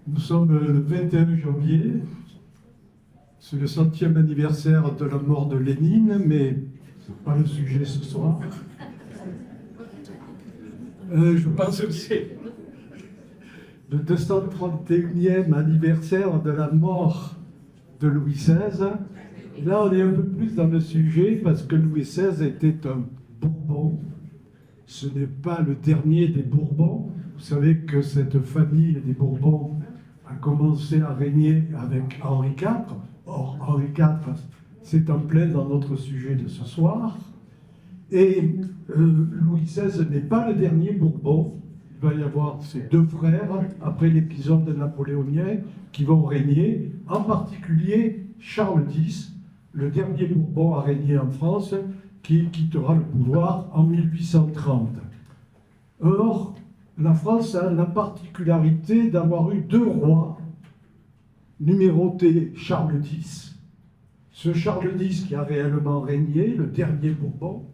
Nous sommes le 21 janvier, c'est le 100e anniversaire de la mort de Lénine, mais ce n'est pas le sujet ce soir. Je pense que c'est le 231e anniversaire de la mort de Louis XVI. Là, on est un peu plus dans le sujet parce que Louis XVI était un Bourbon. Ce n'est pas le dernier des Bourbons. Vous savez que cette famille des Bourbons a commencé à régner avec Henri IV. Or, Henri IV, c'est en plein dans notre sujet de ce soir. Et Louis XVI n'est pas le dernier Bourbon. Il va y avoir ses deux frères, après l'épisode napoléonien, qui vont régner, en particulier Charles X, le dernier Bourbon à régner en France, qui quittera le pouvoir en 1830. Or, la France a la particularité d'avoir eu deux rois numérotés Charles X. Ce Charles X qui a réellement régné, le dernier Bourbon,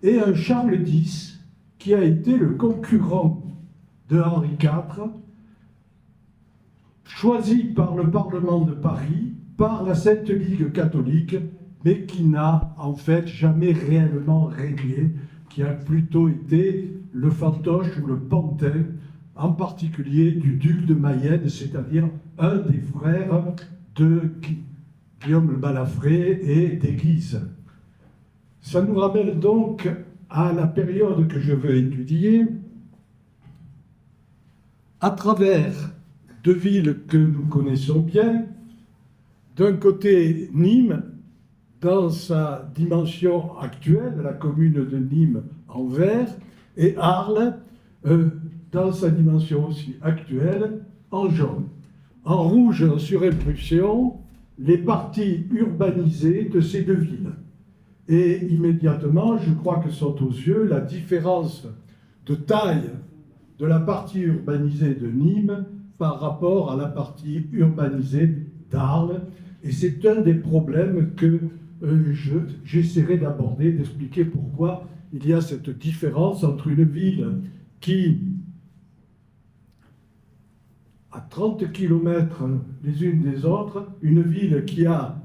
et un Charles X qui a été le concurrent de Henri IV, choisi par le Parlement de Paris, par la Sainte Ligue catholique, mais qui n'a en fait jamais réellement régné, qui a plutôt été le fantoche ou le pantin, en particulier du duc de Mayenne, c'est-à-dire un des frères de Guillaume le Balafré et des Guises. Ça nous ramène donc à la période que je veux étudier, à travers deux villes que nous connaissons bien. D'un côté, Nîmes, dans sa dimension actuelle, la commune de Nîmes en vert, et Arles, dans sa dimension aussi actuelle, en jaune. En rouge, en surimpulsion, les parties urbanisées de ces deux villes. Et immédiatement, je crois que sont aux yeux la différence de taille de la partie urbanisée de Nîmes par rapport à la partie urbanisée d'Arles. Et c'est un des problèmes que j'essaierai d'aborder, d'expliquer pourquoi il y a cette différence entre une ville qui, à 30 km les unes des autres, une ville qui a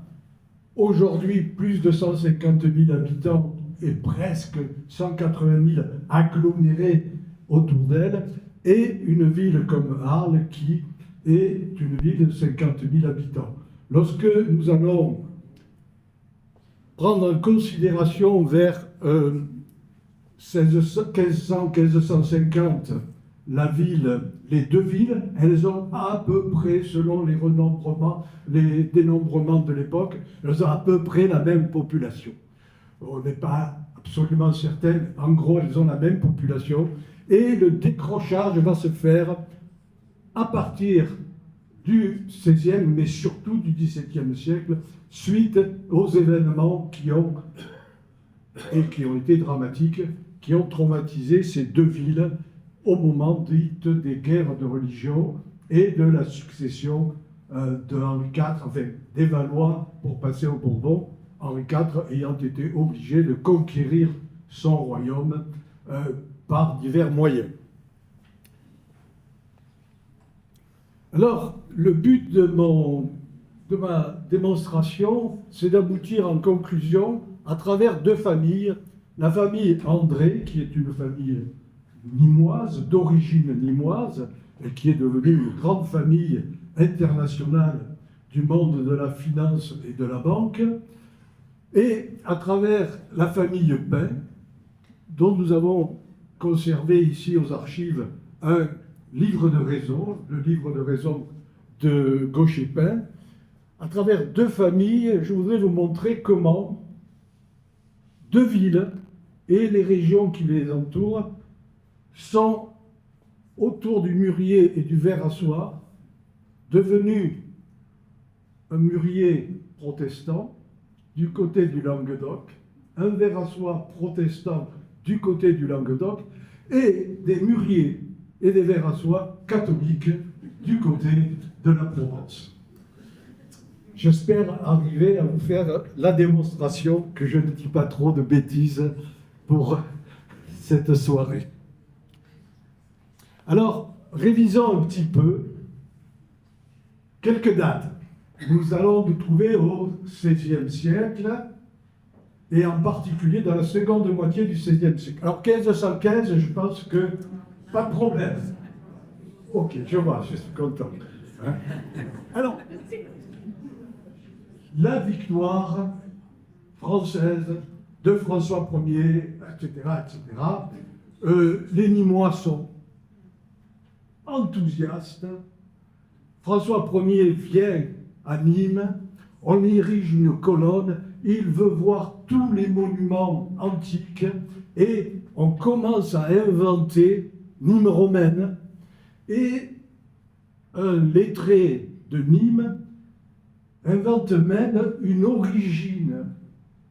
aujourd'hui plus de 150 000 habitants et presque 180 000 agglomérés autour d'elle, et une ville comme Arles qui est une ville de 50 000 habitants. Lorsque nous allons prendre en considération vers 1500-1550 les deux villes, elles ont à peu près, selon les dénombrements de l'époque, elles ont à peu près la même population. On n'est pas absolument certain, en gros elles ont la même population, et le décrochage va se faire à partir du XVIe, mais surtout du XVIIe siècle, suite aux événements qui ont été dramatiques, qui ont traumatisé ces deux villes au moment des guerres de religion et de la succession de Henri IV, enfin des Valois pour passer aux Bourbons, Henri IV ayant été obligé de conquérir son royaume par divers moyens. Alors, le but de ma démonstration, c'est d'aboutir en conclusion à travers deux familles. La famille André, qui est une famille nîmoise, d'origine nîmoise, et qui est devenue une grande famille internationale du monde de la finance et de la banque, et à travers la famille Pain, dont nous avons conservé ici aux archives un livre de raison, le livre de raison de Gaucher-Pain. À travers deux familles, je voudrais vous montrer comment deux villes et les régions qui les entourent sont, autour du mûrier et du ver à soie, devenus un mûrier protestant du côté du Languedoc, un ver à soie protestant du côté du Languedoc, et des mûriers et des vers à soie catholiques du côté de la Provence. J'espère arriver à vous faire la démonstration que je ne dis pas trop de bêtises pour cette soirée. Alors, révisons un petit peu Quelques dates. Nous allons nous trouver au XVIe siècle, et en particulier dans la seconde moitié du XVIe siècle. Alors 1515, je pense que pas de problème. Ok, je vois, je suis content. Hein? Alors, la victoire française de François Ier, etc., etc. Les Nîmois sont enthousiastes. François Ier vient à Nîmes, on érige une colonne, il veut voir tous les monuments antiques et on commence à inventer Nîmes romaine. Et un lettré de Nîmes invente même une origine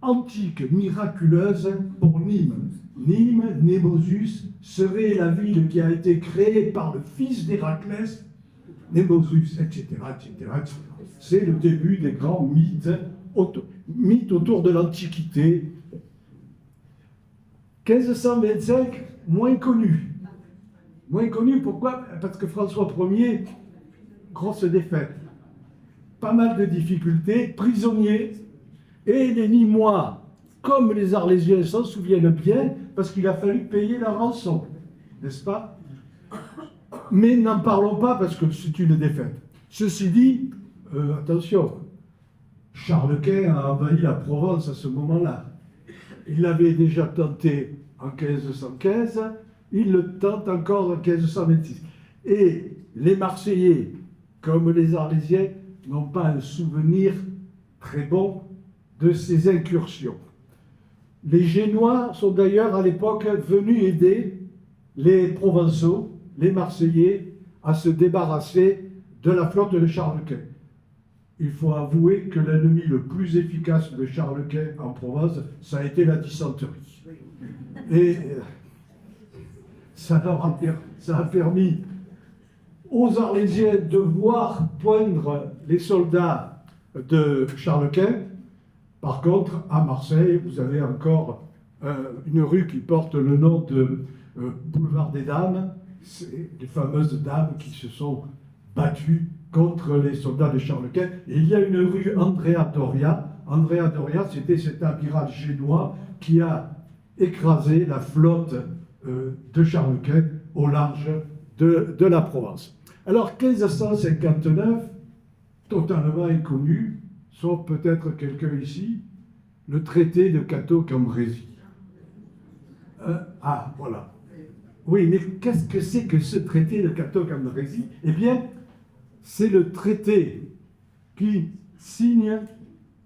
antique, miraculeuse pour Nîmes. Nîmes, Némosus, serait la ville qui a été créée par le fils d'Héraclès, Némosus, etc., etc., etc. C'est le début des grands mythes autour de l'Antiquité. 1525, moins connu. Moins connu, pourquoi? Parce que François Ier, grosse défaite. Pas mal de difficultés, prisonnier, et les Nîmois, comme les Arlésiens, s'en souviennent bien, parce qu'il a fallu payer la rançon, n'est-ce pas? Mais n'en parlons pas, parce que c'est une défaite. Ceci dit, attention, Charles Quint a envahi la Provence à ce moment-là. Il l'avait déjà tenté en 1515, il le tente encore en 1526. Et les Marseillais, comme les Arlésiens, n'ont pas un souvenir très bon de ces incursions. Les Génois sont d'ailleurs à l'époque venus aider les Provençaux, les Marseillais, à se débarrasser de la flotte de Charles Quint. Il faut avouer que l'ennemi le plus efficace de Charles Quint en Provence, ça a été la dysenterie. Et ça a permis aux Arlésiens de voir poindre les soldats de Charles Quint. Par contre, à Marseille, vous avez encore une rue qui porte le nom de Boulevard des Dames. C'est les fameuses dames qui se sont battues contre les soldats de Charles Quint. Et il y a une rue Andrea Doria. Andrea Doria, c'était cet amiral génois qui a écrasé la flotte de Charles Quint au large de la Provence. Alors 1559, totalement inconnu, sauf peut-être quelqu'un ici, le traité de Cateau-Cambrésis. Voilà. Oui, mais qu'est-ce que c'est que ce traité de Cateau-Cambrésis? Eh bien, c'est le traité qui signe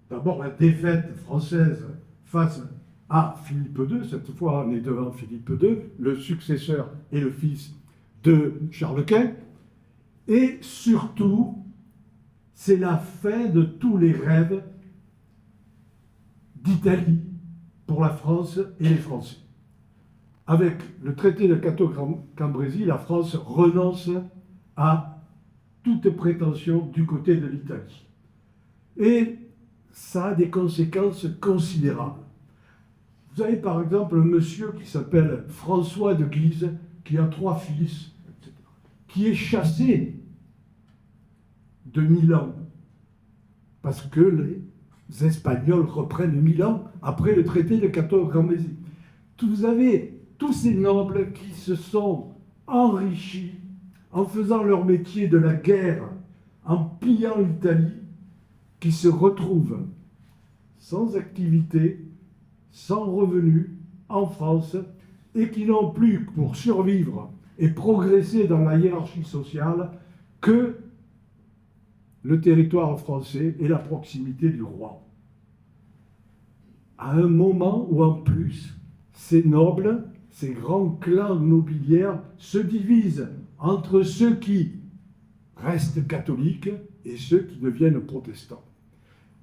d'abord la défaite française face à Philippe II. Cette fois, on est devant Philippe II, le successeur et le fils de Charles Quint. Et surtout, c'est la fin de tous les rêves d'Italie pour la France et les Français. Avec le traité de Cateau-Cambrésis, la France renonce à toute prétention du côté de l'Italie. Et ça a des conséquences considérables. Vous avez par exemple un monsieur qui s'appelle François de Guise, qui a 3 fils, etc., qui est chassé de Milan, parce que les Espagnols reprennent Milan après le traité de Cateau-Cambrésis. Vous avez tous ces nobles qui se sont enrichis en faisant leur métier de la guerre, en pillant l'Italie, qui se retrouvent sans activité, sans revenus en France, et qui n'ont plus pour survivre et progresser dans la hiérarchie sociale que le territoire français et la proximité du roi. À un moment où en plus, ces nobles, ces grands clans nobiliaires se divisent entre ceux qui restent catholiques et ceux qui deviennent protestants.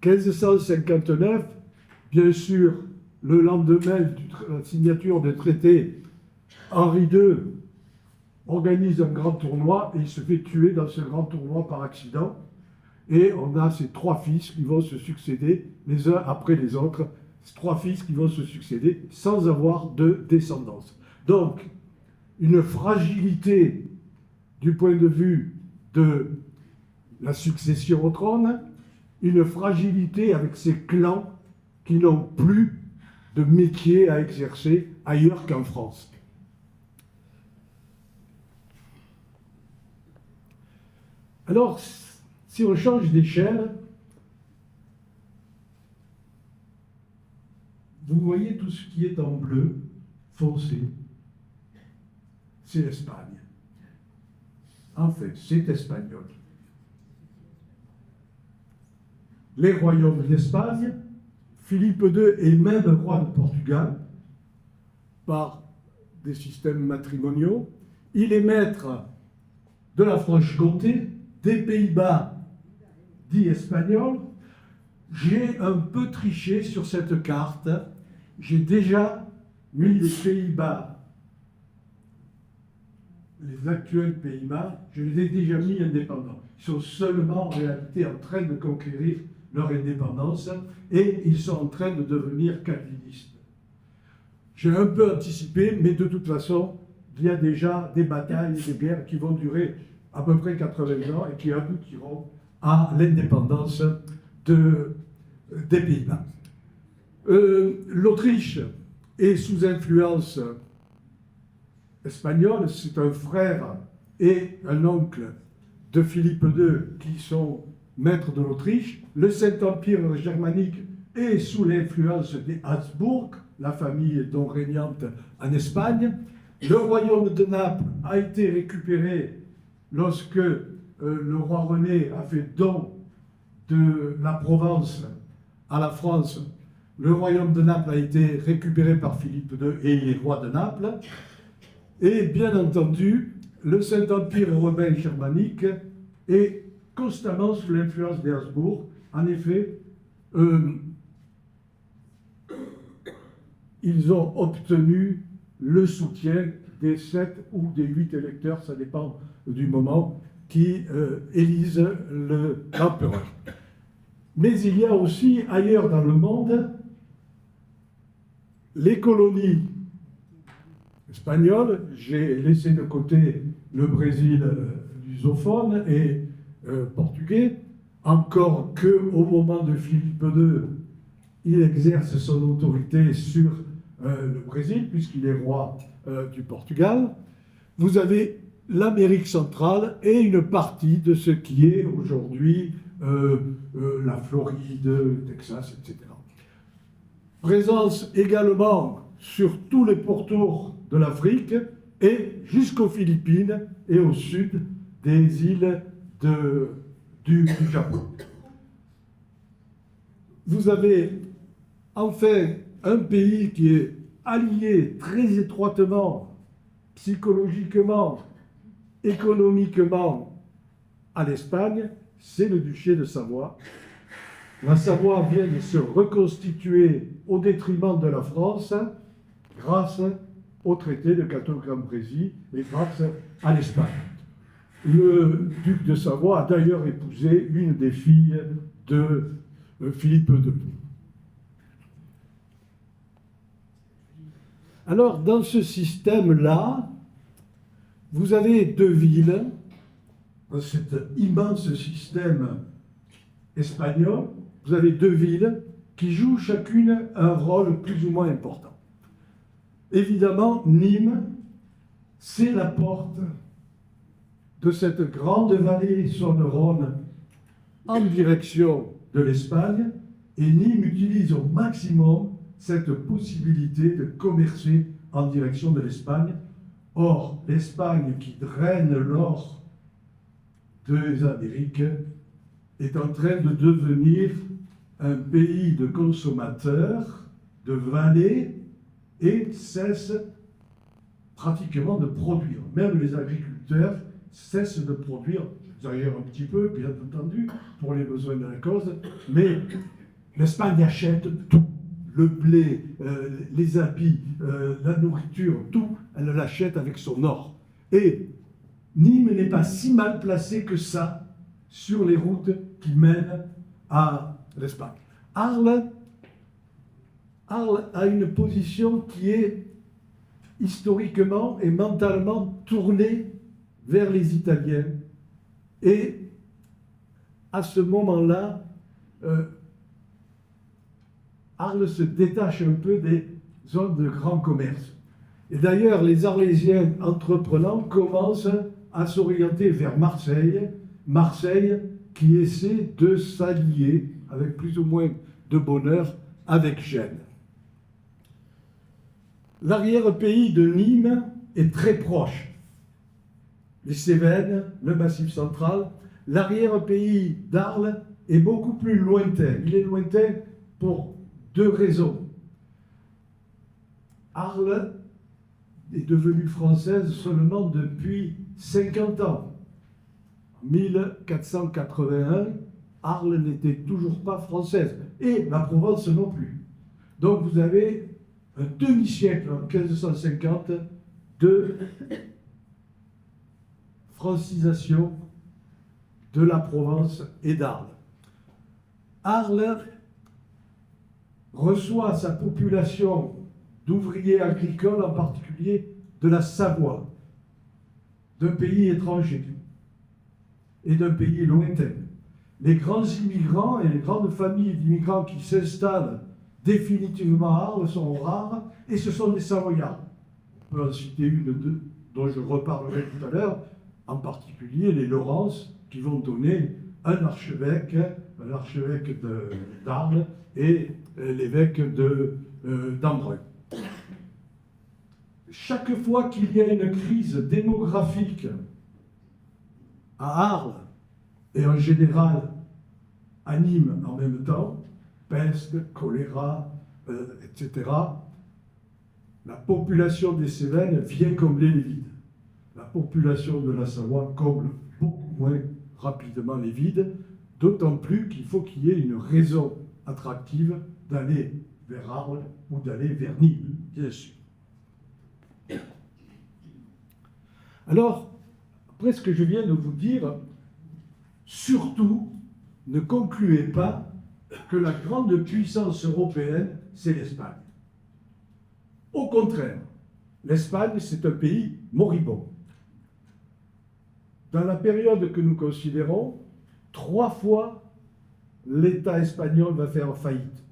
1559, bien sûr, le lendemain de la signature du traité, Henri II organise un grand tournoi et il se fait tuer dans ce grand tournoi par accident. Et on a ces 3 fils qui vont se succéder les uns après les autres, ces 3 fils qui vont se succéder sans avoir de descendance. Donc, une fragilité du point de vue de la succession au trône, une fragilité avec ces clans qui n'ont plus de métier à exercer ailleurs qu'en France. Alors, si on change d'échelle, vous voyez tout ce qui est en bleu foncé, c'est l'Espagne. En fait, c'est espagnol. Les royaumes d'Espagne, Philippe II est même roi de Portugal par des systèmes matrimoniaux. Il est maître de la Franche-Comté, des Pays-Bas dits espagnols. J'ai un peu triché sur cette carte. J'ai déjà mis les Pays-Bas, les actuels Pays-Bas, je les ai déjà mis indépendants. Ils sont seulement en réalité en train de conquérir leur indépendance et ils sont en train de devenir calvinistes. J'ai un peu anticipé, mais de toute façon, il y a déjà des batailles et des guerres qui vont durer à peu près 80 ans et qui aboutiront à l'indépendance des Pays-Bas. L'Autriche est sous influence espagnole, c'est un frère et un oncle de Philippe II qui sont maîtres de l'Autriche. Le Saint-Empire germanique est sous l'influence des Habsbourg, la famille dont régnante en Espagne. Le royaume de Naples a été récupéré lorsque le roi René a fait don de la Provence à la France. Le royaume de Naples a été récupéré par Philippe II et il est roi de Naples. Et bien entendu, le Saint-Empire romain germanique est constamment sous l'influence des Habsbourg. En effet, ils ont obtenu le soutien des 7 ou des 8 électeurs, ça dépend du moment, qui élisent l'empereur. Mais il y a aussi ailleurs dans le monde les colonies espagnoles. J'ai laissé de côté le Brésil lusophone et portugais, encore qu'au moment de Philippe II, il exerce son autorité sur le Brésil, puisqu'il est roi du Portugal. Vous avez l'Amérique centrale et une partie de ce qui est aujourd'hui la Floride, le Texas, etc. Présence également sur tous les pourtours de l'Afrique et jusqu'aux Philippines et au sud des îles du Japon. Vous avez enfin un pays qui est allié très étroitement, psychologiquement, économiquement à l'Espagne, c'est le duché de Savoie. La Savoie vient de se reconstituer au détriment de la France grâce au traité de Cateau-Cambrésis et grâce à l'Espagne. Le duc de Savoie a d'ailleurs épousé une des filles de Philippe II. Alors, dans ce système-là, vous avez deux villes, dans cet immense système espagnol, vous avez deux villes qui jouent chacune un rôle plus ou moins important. Évidemment, Nîmes, c'est la porte de cette grande vallée Saône-Rhône en direction de l'Espagne, et Nîmes utilise au maximum cette possibilité de commercer en direction de l'Espagne. Or, l'Espagne qui draine l'or des Amériques est en train de devenir un pays de consommateurs, de vallées, et cesse pratiquement de produire. Même les agriculteurs cessent de produire, j'exagère un petit peu, bien entendu, pour les besoins de la cause, mais l'Espagne achète tout. Le blé, les habits, la nourriture, tout, elle l'achète avec son or. Et Nîmes n'est pas si mal placé que ça sur les routes qui mènent à l'Espagne. Arles a une position qui est historiquement et mentalement tournée vers les Italiens et à ce moment-là, Arles se détache un peu des zones de grand commerce. Et d'ailleurs, les Arlésiens entreprenants commencent à s'orienter vers Marseille, Marseille qui essaie de s'allier avec plus ou moins de bonheur avec Gênes. L'arrière-pays de Nîmes est très proche. Les Cévennes, le Massif central. L'arrière-pays d'Arles est beaucoup plus lointain. Il est lointain pour deux raisons. Arles est devenue française seulement depuis 50 ans. En 1481, Arles n'était toujours pas française, et la Provence non plus. Donc vous avez un demi-siècle, en 1550, de francisation de la Provence et d'Arles. Arles reçoit sa population d'ouvriers agricoles, en particulier de la Savoie, d'un pays étranger et d'un pays lointain. Les grands immigrants et les grandes familles d'immigrants qui s'installent définitivement à Arles sont rares, et ce sont des Savoyards. On peut en citer une ou deux dont je reparlerai tout à l'heure, en particulier les Laurence, qui vont donner un archevêque d'Arles et l'évêque d'Embrun. Chaque fois qu'il y a une crise démographique à Arles, et en général à Nîmes en même temps, peste, choléra, etc., la population des Cévennes vient combler les vides. La population de la Savoie comble beaucoup moins rapidement les vides, d'autant plus qu'il faut qu'il y ait une raison attractive d'aller vers Arles ou d'aller vers Nîmes, bien sûr. Alors, après ce que je viens de vous dire, surtout, ne concluez pas que la grande puissance européenne, c'est l'Espagne. Au contraire, l'Espagne, c'est un pays moribond. Dans la période que nous considérons, 3 fois, l'État espagnol va faire faillite.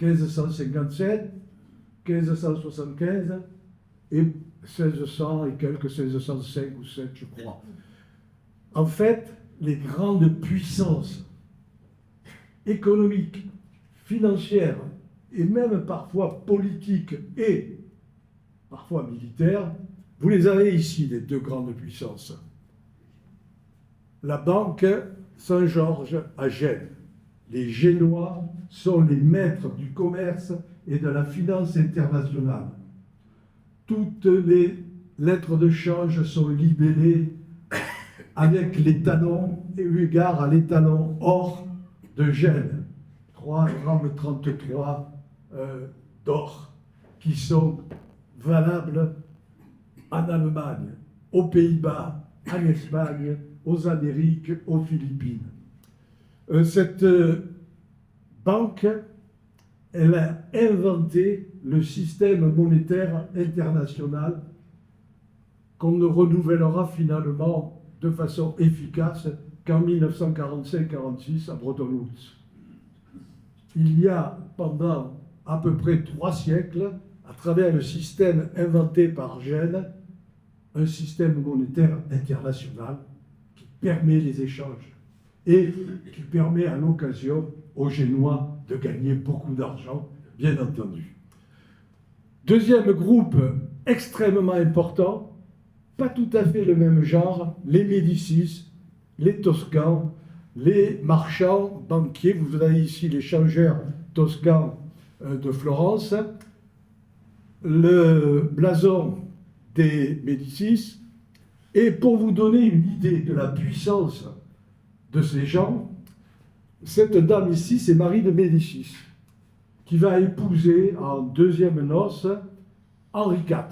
1557, 1575 et 1600 et quelques 1605 ou 7, je crois. En fait, les grandes puissances économiques, financières et même parfois politiques et parfois militaires, vous les avez ici, les deux grandes puissances. La banque Saint-Georges à Gênes. Les Génois sont les maîtres du commerce et de la finance internationale. Toutes les lettres de change sont libellées avec les talons, et eu égard à l'étalon or de Gênes, 3,33 g d'or, qui sont valables en Allemagne, aux Pays-Bas, en Espagne, aux Amériques, aux Philippines. Cette banque, elle a inventé le système monétaire international qu'on ne renouvellera finalement de façon efficace qu'en 1945-46 à Bretton Woods. Il y a pendant à peu près 3 siècles, à travers le système inventé par Gênes, un système monétaire international qui permet les échanges et qui permet à l'occasion aux Génois de gagner beaucoup d'argent, bien entendu. Deuxième groupe extrêmement important, pas tout à fait le même genre, les Médicis, les Toscans, les marchands, banquiers. Vous avez ici les changeurs toscans de Florence, le blason des Médicis. Et pour vous donner une idée de la puissance de ces gens, cette dame ici, c'est Marie de Médicis, qui va épouser en deuxième noces Henri IV.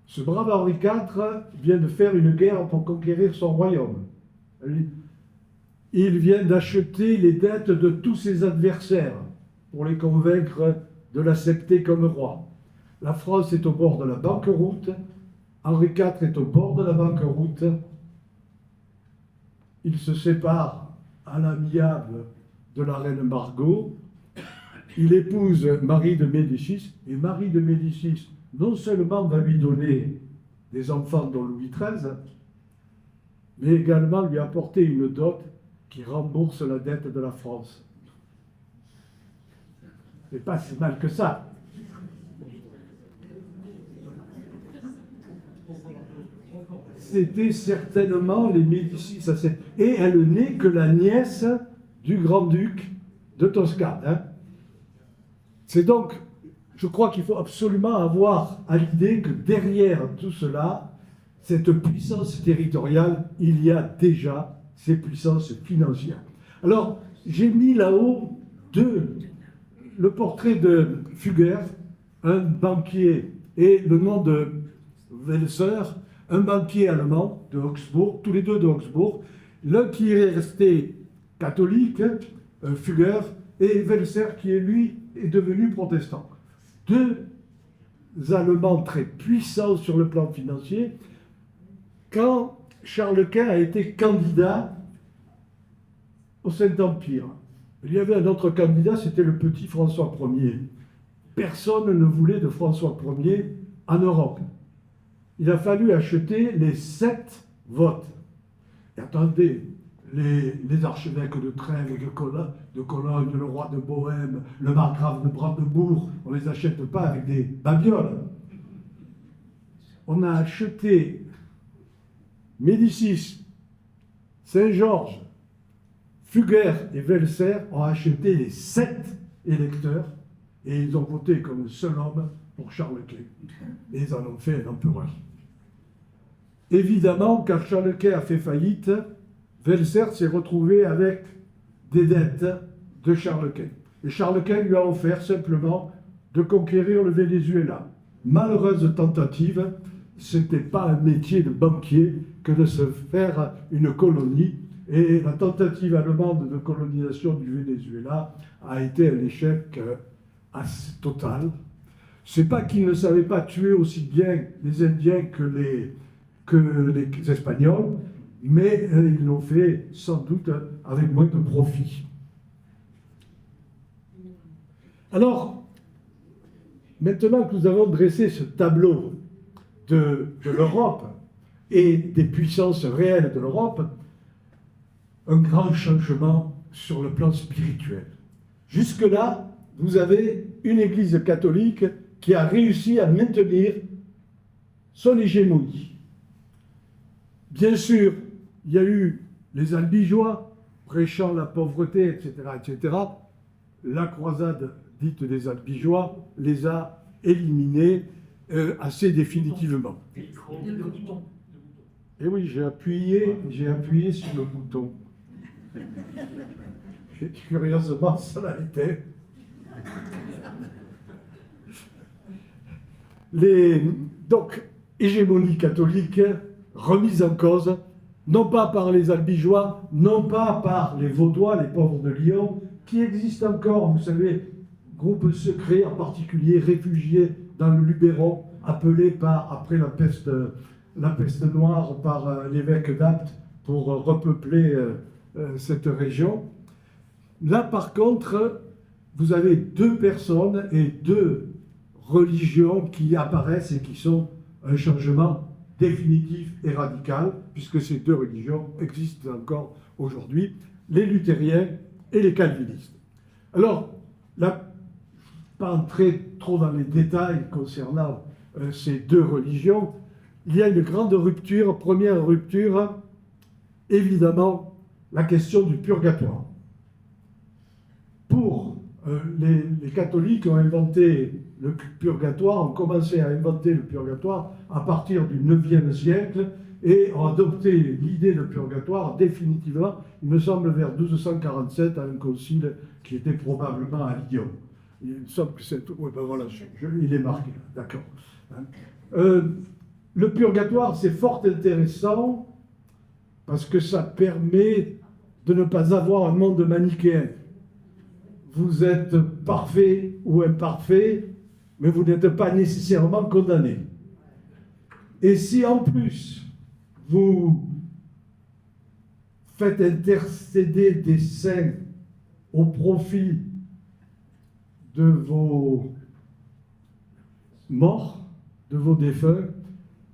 Ce brave Henri IV vient de faire une guerre pour conquérir son royaume. Il vient d'acheter les dettes de tous ses adversaires pour les convaincre de l'accepter comme roi. La France est au bord de la banqueroute, Henri IV est au bord de la banqueroute. Ils se séparent à l'amiable de la reine Margot. Il épouse Marie de Médicis, et Marie de Médicis non seulement va lui donner des enfants dont Louis XIII, mais également lui apporter une dot qui rembourse la dette de la France. C'est pas si mal que ça. C'était certainement les Médicis. Et elle n'est que la nièce du grand-duc de Toscane. Hein. C'est donc, je crois qu'il faut absolument avoir à l'idée que derrière tout cela, cette puissance territoriale, il y a déjà ces puissances financières. Alors, j'ai mis là-haut le portrait de Fugger, un banquier, et le nom de Welser, un banquier allemand de Augsbourg, tous les deux de Augsbourg, l'un qui est resté catholique, Fugger, et Welser qui, lui, est devenu protestant. Deux Allemands très puissants sur le plan financier. Quand Charles Quint a été candidat au Saint-Empire, il y avait un autre candidat, c'était le petit François Ier. Personne ne voulait de François Ier en Europe. Il a fallu acheter les 7 votes. Et attendez, les archevêques de Trèves, de Cologne, le roi de Bohême, le margrave de Brandebourg, on ne les achète pas avec des babioles. On a acheté Médicis, Saint-Georges, Fugger et Welser ont acheté les 7 électeurs et ils ont voté comme le seul homme pour Charles Quint. Et ils en ont fait un empereur. Évidemment, quand Charles Quint a fait faillite, Welser s'est retrouvé avec des dettes de Charles Quint. Et Charles Quint lui a offert simplement de conquérir le Venezuela. Malheureuse tentative, ce n'était pas un métier de banquier que de se faire une colonie. Et la tentative allemande de colonisation du Venezuela a été un échec assez total. Ce n'est pas qu'ils ne savaient pas tuer aussi bien les Indiens que les Espagnols, mais ils l'ont fait sans doute avec moins de profit. Alors, maintenant que nous avons dressé ce tableau de l'Europe et des puissances réelles de l'Europe, un grand changement sur le plan spirituel. Jusque-là, vous avez une Église catholique qui a réussi à maintenir son hégémonie. Bien sûr, il y a eu les Albigeois, prêchant la pauvreté, etc., etc. La croisade dite des Albigeois les a éliminés assez définitivement. Et oui, j'ai appuyé sur le bouton. Curieusement, ça l'a été. Donc, hégémonie catholique remise en cause, non pas par les Albigeois, non pas par les Vaudois, les pauvres de Lyon, qui existent encore, vous savez, groupes secrets, en particulier réfugiés dans le Luberon, appelés après la peste noire par l'évêque d'Apt pour repeupler cette région. Là, par contre, vous avez 2 personnes et 2 religions qui apparaissent et qui sont un changement définitif et radical, puisque ces 2 religions existent encore aujourd'hui, les luthériens et les calvinistes. Alors, là, pas entrer trop dans les détails concernant ces 2 religions, il y a une grande rupture. Première rupture, évidemment, la question du purgatoire. Pour les catholiques ont inventé le purgatoire, ont commencé à inventer le purgatoire à partir du IXe siècle et ont adopté l'idée de purgatoire définitivement, il me semble, vers 1247 à un concile qui était probablement à Lyon. Il me semble que c'est... Oui, ben voilà, il est marqué, d'accord. Le purgatoire, c'est fort intéressant parce que ça permet de ne pas avoir un monde manichéen. Vous êtes parfait ou imparfait, mais vous n'êtes pas nécessairement condamné. Et si en plus vous faites intercéder des saints au profit de vos morts, de vos défunts,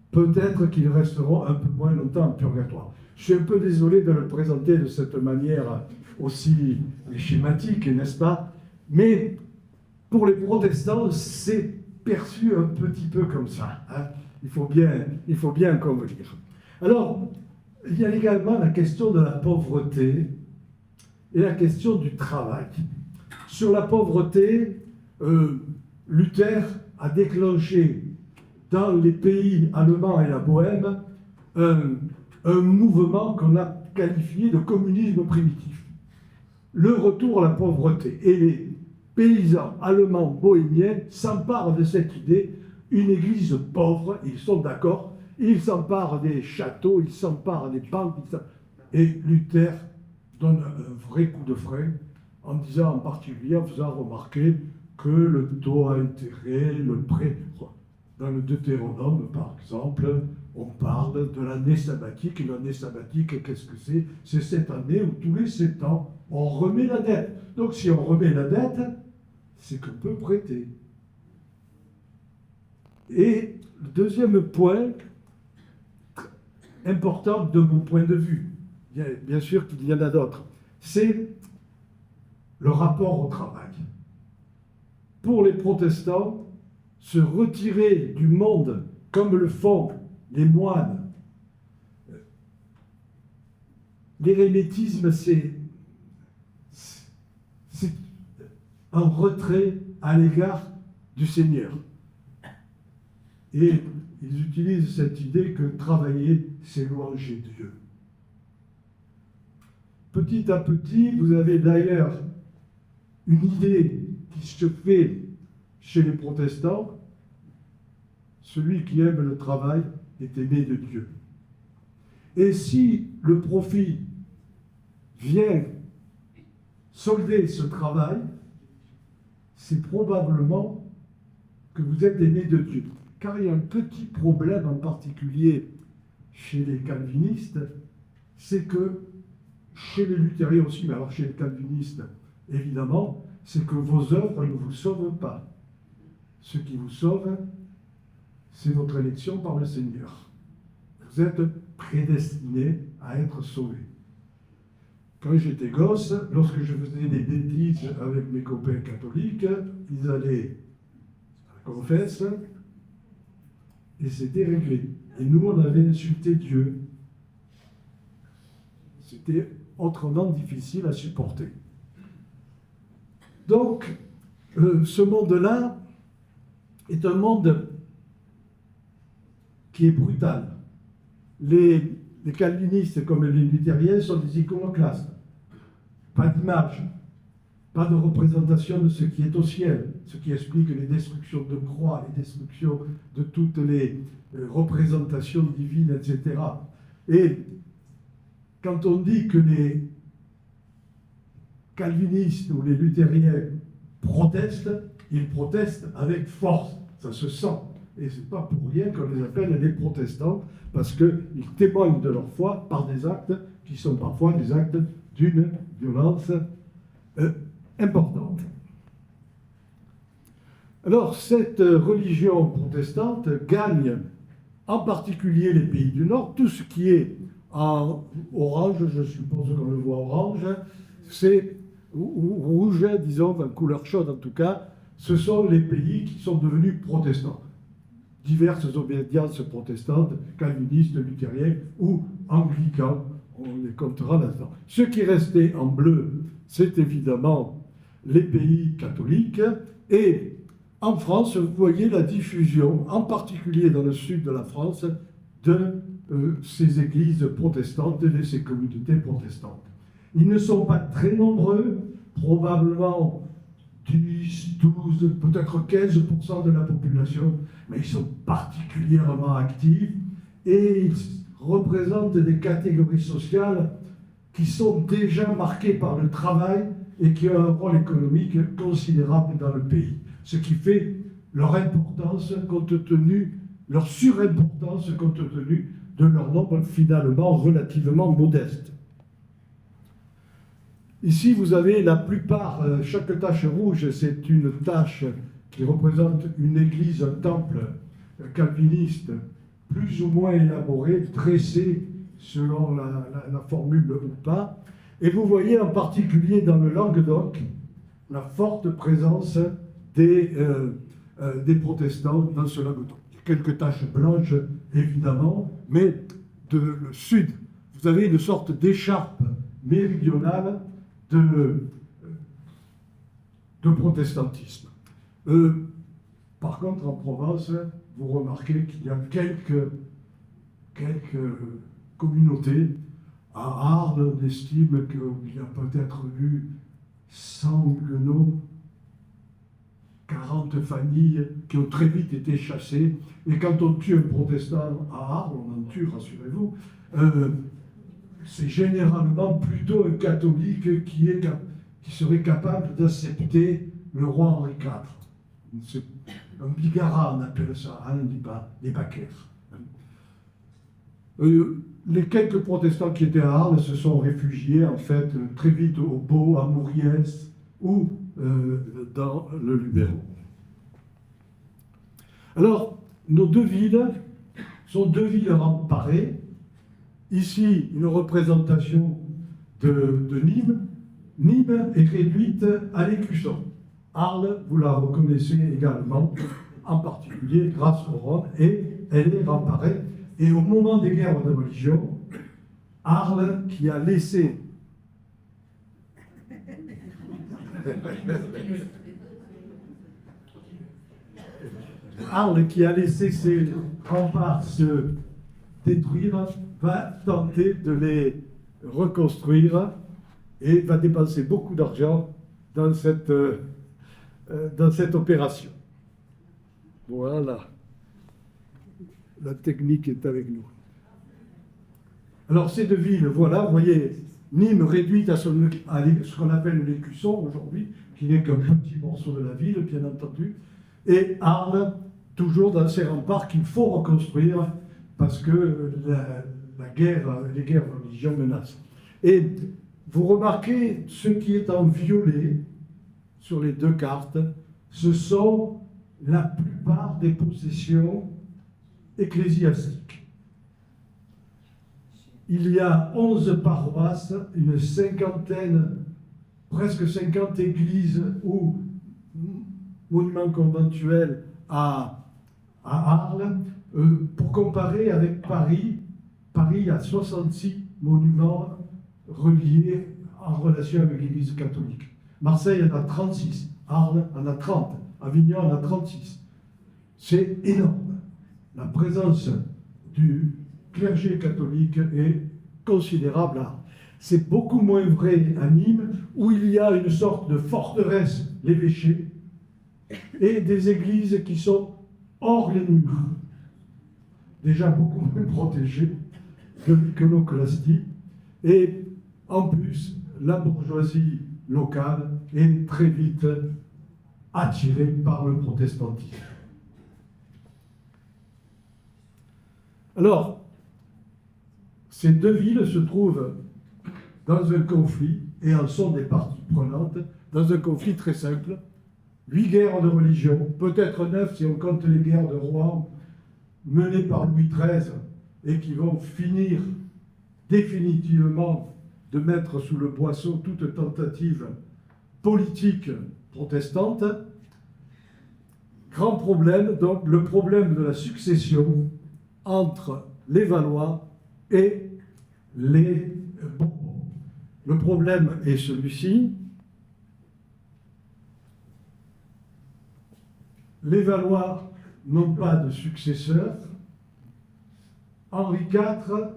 peut-être qu'ils resteront un peu moins longtemps en purgatoire. Je suis un peu désolé de le présenter de cette manière aussi schématique, n'est-ce pas? Mais pour les protestants, c'est perçu un petit peu comme ça. Hein. Il faut bien convenir. Alors, il y a également la question de la pauvreté et la question du travail. Sur la pauvreté, Luther a déclenché dans les pays allemands et la Bohème un mouvement qu'on a qualifié de communisme primitif. Le retour à la pauvreté. Et les paysans allemands bohémiens s'emparent de cette idée, une église pauvre, ils sont d'accord, ils s'emparent des châteaux, ils s'emparent des banques, et Luther donne un vrai coup de frein en disant en particulier, en faisant remarquer que le taux d'intérêt, le prêt, dans le Deutéronome par exemple, on parle de l'année sabbatique, et l'année sabbatique, qu'est-ce que c'est? C'est cette année où tous les 7 ans, on remet la dette. Donc si on remet la dette, c'est qu'on peut prêter. Et le deuxième point, important de mon point de vue, bien sûr qu'il y en a d'autres, c'est le rapport au travail. Pour les protestants, se retirer du monde comme le font les moines, l'hérénétisme, c'est un retrait à l'égard du Seigneur. Et ils utilisent cette idée que travailler, c'est louanger Dieu. Petit à petit, vous avez d'ailleurs une idée qui se fait chez les protestants, celui qui aime le travail est aimé de Dieu. Et si le profit vient solder ce travail, c'est probablement que vous êtes aimé de Dieu. Car il y a un petit problème en particulier chez les calvinistes, c'est que chez les luthériens aussi, mais alors chez les calvinistes, évidemment, c'est que vos œuvres ne vous sauvent pas. Ce qui vous sauve, c'est votre élection par le Seigneur. Vous êtes prédestiné à être sauvé. Quand j'étais gosse, lorsque je faisais des bêtises avec mes copains catholiques, ils allaient à la confesse et c'était réglé. Et nous, on avait insulté Dieu. C'était autrement difficile à supporter. Donc, ce monde-là est un monde qui est brutal. Les calvinistes comme les luthériens sont des iconoclastes. Pas d'image, pas de représentation de ce qui est au ciel, ce qui explique les destructions de croix, les destructions de toutes les représentations divines, etc. Et quand on dit que les calvinistes ou les luthériens protestent, ils protestent avec force, ça se sent. Et ce n'est pas pour rien qu'on les appelle les protestants, parce qu'ils témoignent de leur foi par des actes qui sont parfois des actes d'une violence importante. Alors, cette religion protestante gagne en particulier les pays du Nord. Tout ce qui est en orange, je suppose qu'on le voit orange, c'est ou rouge, disons, en couleur chaude en tout cas, ce sont les pays qui sont devenus protestants. Diverses obédiences protestantes, calvinistes, luthériens ou anglicans, on les comptera là-dedans. Ce qui est resté en bleu, c'est évidemment les pays catholiques. Et en France, vous voyez la diffusion, en particulier dans le sud de la France, de ces églises protestantes et de ces communautés protestantes. Ils ne sont pas très nombreux, probablement 10, 12, peut-être 15% de la population, mais ils sont particulièrement actifs et ils représentent des catégories sociales qui sont déjà marquées par le travail et qui ont un rôle économique considérable dans le pays. Ce qui fait leur importance compte tenu, leur surimportance compte tenu de leur nombre finalement relativement modeste. Ici, vous avez la plupart, chaque tache rouge, c'est une tache qui représente une église, un temple calviniste plus ou moins élaboré, dressé selon la formule ou pas. Et vous voyez en particulier dans le Languedoc la forte présence des protestants dans ce Languedoc. Quelques taches blanches, évidemment, mais le sud, vous avez une sorte d'écharpe méridionale de protestantisme. Par contre, en Provence, vous remarquez qu'il y a quelques communautés. À Arles, on estime qu'il y a peut-être eu 100 huguenots, 40 familles qui ont très vite été chassées. Et quand on tue un protestant à Arles, on en tue, rassurez-vous, c'est généralement plutôt un catholique qui serait capable d'accepter le roi Henri IV. C'est un bigarrat, on appelle ça, on ne dit pas des baquers. Les quelques protestants qui étaient à Arles se sont réfugiés, en fait, très vite au Beau, à Mauriès ou dans le Luberon. Alors, nos deux villes sont deux villes remparées. Ici, une représentation de Nîmes. Nîmes est réduite à l'écusson. Arles, vous la reconnaissez également, en particulier grâce au Rhône, et elle est remparée. Et au moment des guerres de religion, Arles, qui a laissé ses remparts se détruire, va tenter de les reconstruire et va dépenser beaucoup d'argent dans cette opération. Voilà. La technique est avec nous. Alors, ces deux villes, voilà, vous voyez, Nîmes réduite à ce qu'on appelle l'écusson aujourd'hui, qui n'est qu'un petit morceau de la ville, bien entendu, et Arles, toujours dans ces remparts qu'il faut reconstruire parce que les guerres de religion menacent. Et vous remarquez, ce qui est en violet sur les deux cartes, ce sont la plupart des possessions ecclésiastiques. Il y a 11 paroisses, une cinquantaine, presque 50 églises ou monuments conventuels à Arles. Pour comparer avec Paris, Paris a 66 monuments reliés en relation avec l'Église catholique. Marseille en a 36, Arles en a 30, Avignon en a 36. C'est énorme. La présence du clergé catholique est considérable à Arles. C'est beaucoup moins vrai à Nîmes, où il y a une sorte de forteresse, l'évêché, et des églises qui sont hors les murs, déjà beaucoup moins protégées que l'iconoclastie, et en plus, la bourgeoisie locale est très vite attirée par le protestantisme. Alors, ces deux villes se trouvent dans un conflit, et en sont des parties prenantes, dans un conflit très simple. 8 guerres de religion, peut-être 9 si on compte les guerres de Rohan, menées par Louis XIII, et qui vont finir définitivement de mettre sous le boisseau toute tentative politique protestante. Grand problème, donc le problème de la succession entre les Valois et les Bourbons. Le problème est celui-ci. Les Valois n'ont pas de successeur. Henri IV,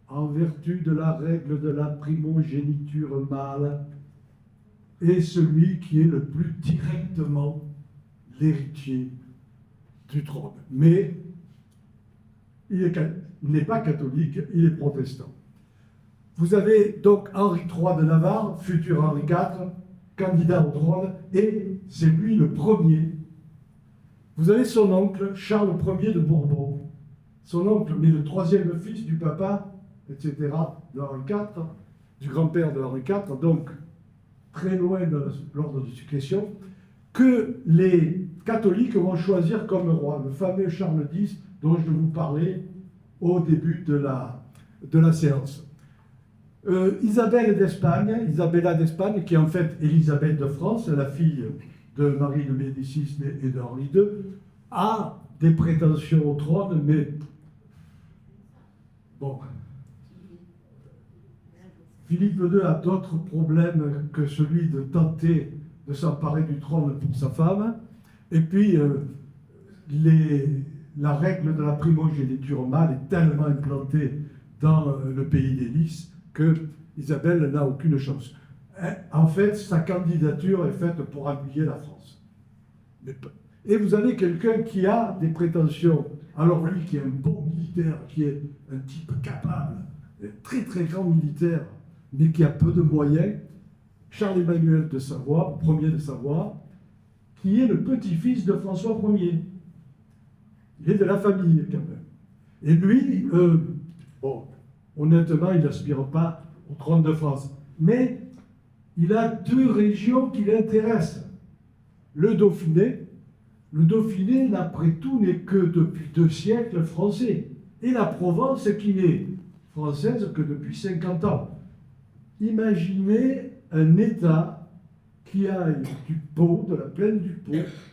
en vertu de la règle de la primogéniture mâle, est celui qui est le plus directement l'héritier du trône. Mais il n'est pas catholique, il est protestant. Vous avez donc Henri III de Navarre, futur Henri IV, candidat au trône, et c'est lui le premier. Vous avez son oncle, Charles Ier de Bourbon. Son oncle, mais le troisième fils du papa, etc., de Henri IV, du grand-père de Henri IV. Donc, très loin de l'ordre de succession, que les catholiques vont choisir comme roi, le fameux Charles X dont je vous parlais au début de la séance. Isabella d'Espagne, qui est en fait Élisabeth de France, la fille de Marie de Médicis et de Henri II, a des prétentions au trône, mais bon, Philippe II a d'autres problèmes que celui de tenter de s'emparer du trône pour sa femme. Et puis, la règle de la primogéniture mâle est tellement implantée dans le pays des Lys que Isabelle n'a aucune chance. En fait, sa candidature est faite pour appuyer la France. Et vous avez quelqu'un qui a des prétentions, alors lui qui est un bon militaire, qui est un type capable, un très très grand militaire, mais qui a peu de moyens, Charles-Emmanuel de Savoie, premier de Savoie, qui est le petit-fils de François Ier. Il est de la famille quand même. Et lui, bon, honnêtement, il n'aspire pas au trône de France. Mais il a deux régions qui l'intéressent. Le Dauphiné. Le Dauphiné, après tout, n'est que depuis 2 siècles français. Et la Provence, qui n'est française que depuis 50 ans. Imaginez un État qui aille du Pô, de la plaine du Pô,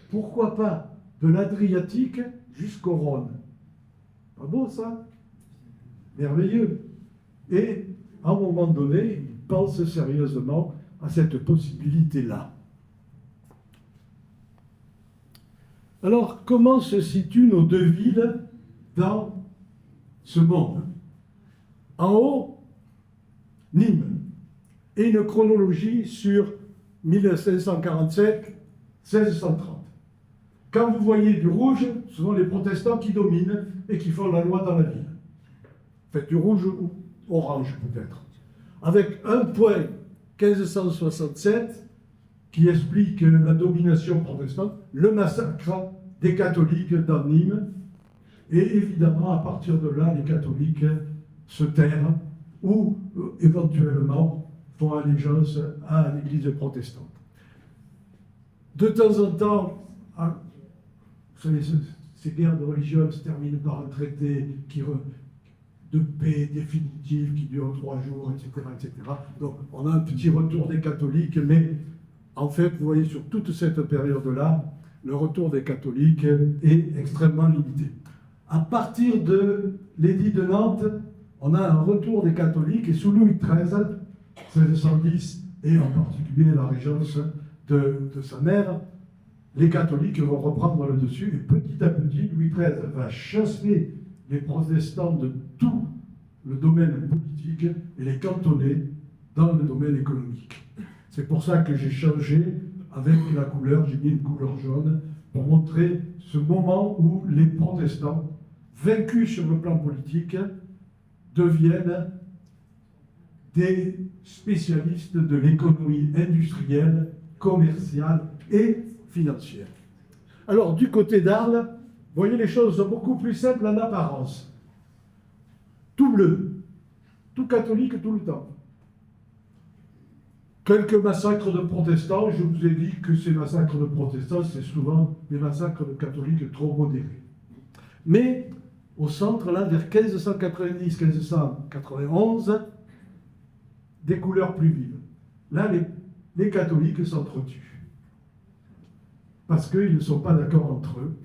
pourquoi pas de l'Adriatique jusqu'au Rhône. Pas beau ça? Merveilleux. Et à un moment donné, il pense sérieusement à cette possibilité-là. Alors, comment se situent nos 2 villes dans ce monde? En haut, Nîmes, et une chronologie sur 1547-1630. Quand vous voyez du rouge, ce sont les protestants qui dominent et qui font la loi dans la ville. Faites du rouge ou orange peut-être. Avec un point 1567 qui explique la domination protestante, le massacre des catholiques dans Nîmes, et évidemment à partir de là, les catholiques se terrent ou éventuellement font allégeance à l'Église protestante. De temps en temps, vous savez, ces guerres de religion se terminent par un traité de paix définitive qui dure 3 jours, etc., etc. Donc on a un petit retour des catholiques, mais en fait, vous voyez, sur toute cette période-là, le retour des catholiques est extrêmement limité. À partir de l'édit de Nantes, on a un retour des catholiques, et sous Louis XIII, 1610, et en particulier la régence de sa mère, les catholiques vont reprendre le dessus, et petit à petit, Louis XIII va chasser les protestants de tout le domaine politique et les cantonner dans le domaine économique. C'est pour ça que j'ai changé avec la couleur, j'ai mis une couleur jaune, pour montrer ce moment où les protestants, vaincus sur le plan politique, deviennent des spécialistes de l'économie industrielle, commerciale et financière. Alors, du côté d'Arles, vous voyez, les choses sont beaucoup plus simples en apparence. Tout bleu, tout catholique tout le temps. Quelques massacres de protestants, je vous ai dit que ces massacres de protestants, c'est souvent des massacres de catholiques trop modérés. Mais au centre, là, vers 1590-1591, des couleurs plus vives. Là, les catholiques s'entretuent. Parce qu'ils ne sont pas d'accord entre eux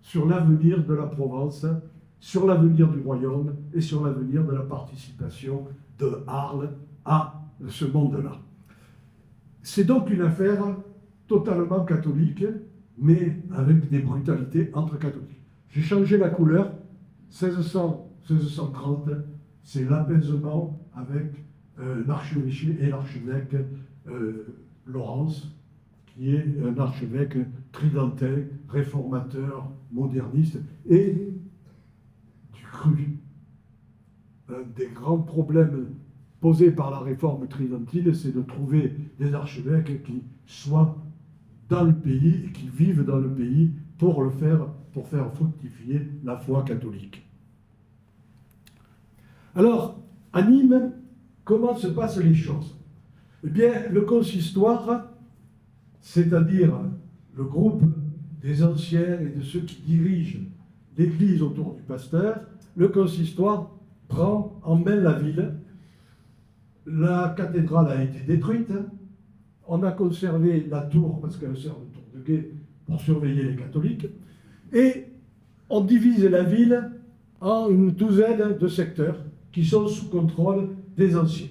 sur l'avenir de la Provence, sur l'avenir du royaume et sur l'avenir de la participation de Arles à ce monde-là. C'est donc une affaire totalement catholique, mais avec des brutalités entre catholiques. J'ai changé la couleur. 1630, c'est l'apaisement avec l'archevêché et l'archevêque Laurence, qui est un archevêque tridentin, réformateur, moderniste, et du cru. Un des grands problèmes posés par la réforme tridentine, c'est de trouver des archevêques qui soient dans le pays et qui vivent dans le pays pour faire fructifier la foi catholique. Alors, à Nîmes, comment se passent les choses? Eh bien, le consistoire, c'est-à-dire le groupe des anciens et de ceux qui dirigent l'église autour du pasteur, le consistoire prend en main la ville. La cathédrale a été détruite. On a conservé la tour, parce qu'elle sert de tour de guet pour surveiller les catholiques. Et on divise la ville en une douzaine de secteurs qui sont sous contrôle des anciens.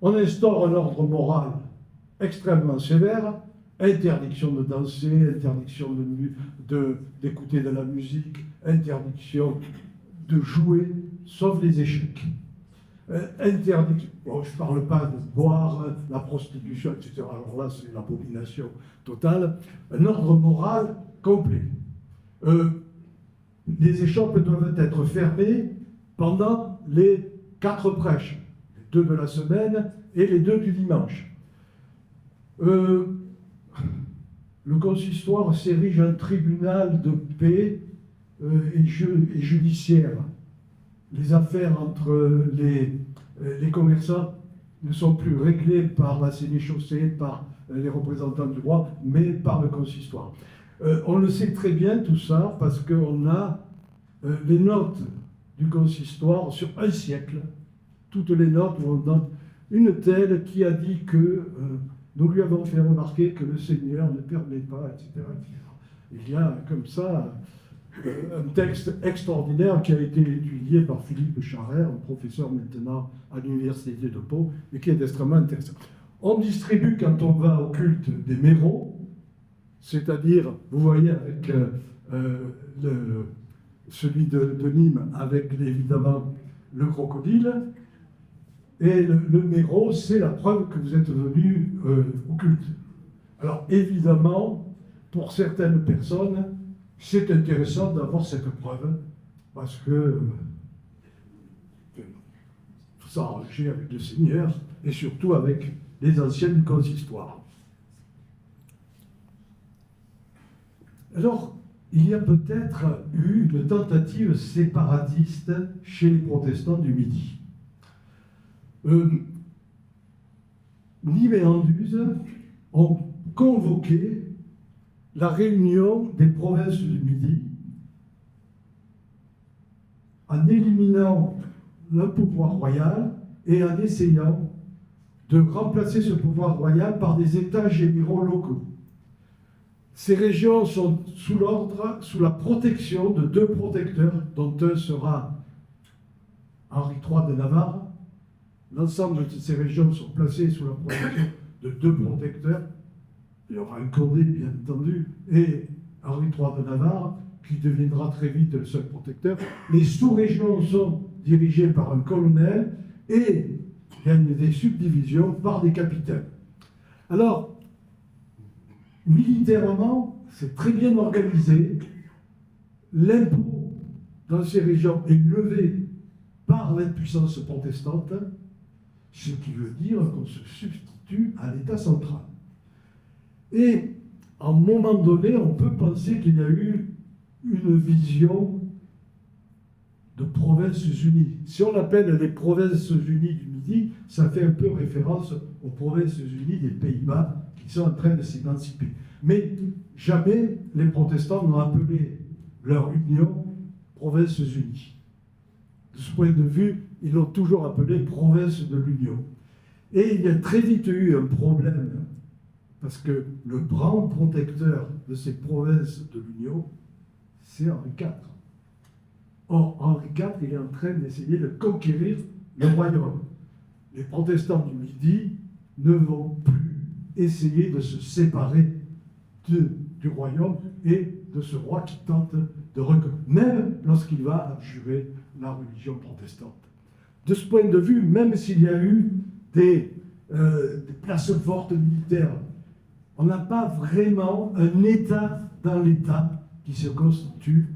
On instaure un ordre moral extrêmement sévère, interdiction de danser, interdiction d'écouter de la musique, interdiction de jouer, sauf les échecs. Interdiction, bon, je ne parle pas de boire, la prostitution, etc. Alors là, c'est l'abomination totale. Un ordre moral complet. Les échoppes doivent être fermées pendant les 4 prêches, les 2 de la semaine et les 2 du dimanche. Le consistoire s'érige un tribunal de paix et judiciaire. Les affaires entre les commerçants ne sont plus réglées par la sénéchaussée, par les représentants du roi, mais par le consistoire. On le sait très bien tout ça parce qu'on a les notes du consistoire sur un siècle. Toutes les notes vont dans une telle qui a dit que nous lui avons fait remarquer que le Seigneur ne permet pas, etc., etc. Il y a comme ça un texte extraordinaire qui a été étudié par Philippe Charret, un professeur maintenant à l'université de Pau, et qui est extrêmement intéressant. On distribue, quand on va au culte, des méros, c'est-à-dire, vous voyez, avec celui de Nîmes, avec évidemment le crocodile, et le méro, c'est la preuve que vous êtes venu au culte. Alors, évidemment, pour certaines personnes, c'est intéressant d'avoir cette preuve, parce que faut s'arranger avec le Seigneur, et surtout avec les anciens du consistoire. Alors, il y a peut-être eu une tentative séparatiste chez les protestants du Midi. Nîmes et Anduze ont convoqué la réunion des provinces du Midi en éliminant le pouvoir royal et en essayant de remplacer ce pouvoir royal par des États généraux locaux. Ces régions sont sous l'ordre, sous la protection de 2 protecteurs, dont un sera Henri III de Navarre. L'ensemble de ces régions sont placées sous la protection de 2 protecteurs. Il y aura un Condé, bien entendu, et Henri III de Navarre, qui deviendra très vite le seul protecteur. Les sous-régions sont dirigées par un colonel et il y a des subdivisions par des capitaines. Alors, militairement, c'est très bien organisé. L'impôt dans ces régions est levé par l'impuissance protestante, ce qui veut dire qu'on se substitue à l'État central. Et à un moment donné, on peut penser qu'il y a eu une vision de provinces unies. Si on appelle les provinces unies du Midi, ça fait un peu référence aux provinces unies des Pays-Bas qui sont en train de s'émanciper. Mais jamais les protestants n'ont appelé leur union provinces unies. De ce point de vue, ils l'ont toujours appelé province de l'Union. Et il y a très vite eu un problème, parce que le grand protecteur de ces provinces de l'Union, c'est Henri IV. Or, Henri IV, il est en train d'essayer de conquérir le royaume. Les protestants du Midi ne vont plus essayer de se séparer du royaume et de ce roi qui tente de reconnaître, même lorsqu'il va abjurer la religion protestante. De ce point de vue, même s'il y a eu des places fortes militaires, on n'a pas vraiment un État dans l'État qui se constitue.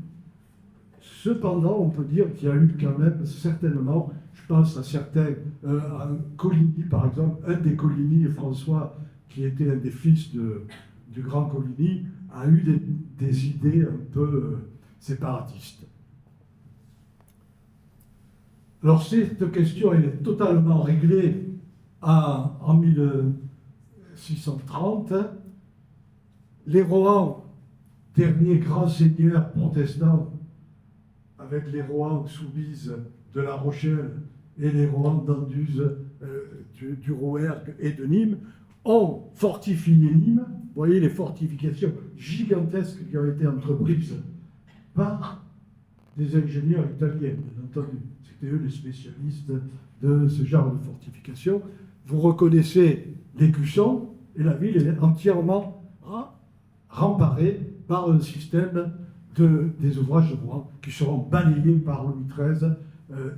Cependant, on peut dire qu'il y a eu quand même certainement, je pense à certains, à Coligny par exemple, un des Coligny, François, qui était un des fils du grand Coligny, a eu des idées un peu séparatistes. Alors cette question est totalement réglée en 1630, les Rohan, derniers grands seigneurs protestants, avec les Rohan Soubise de La Rochelle et les Rohan d'Anduze, du Rouergue et de Nîmes, ont fortifié Nîmes. Vous voyez les fortifications gigantesques qui ont été entreprises par des ingénieurs italiens, bien entendu. C'était eux les spécialistes de ce genre de fortification. Vous reconnaissez l'écusson, et la ville est entièrement remparée par un système des ouvrages de Rohan qui seront balayés par Louis XIII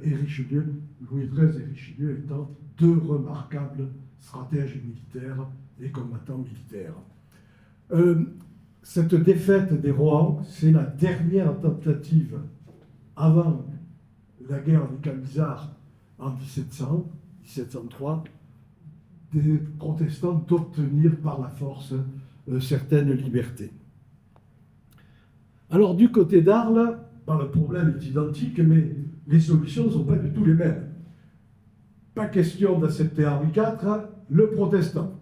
et Richelieu. Louis XIII et Richelieu étant deux remarquables stratèges militaires et combattants militaires. Cette défaite des Rohan, c'est la dernière tentative avant la guerre des Camisards en 1703, des protestants d'obtenir par la force certaines libertés. Alors du côté d'Arles, le problème est identique, mais les solutions ne sont pas du tout les mêmes. Pas question d'accepter Henri IV, le protestant.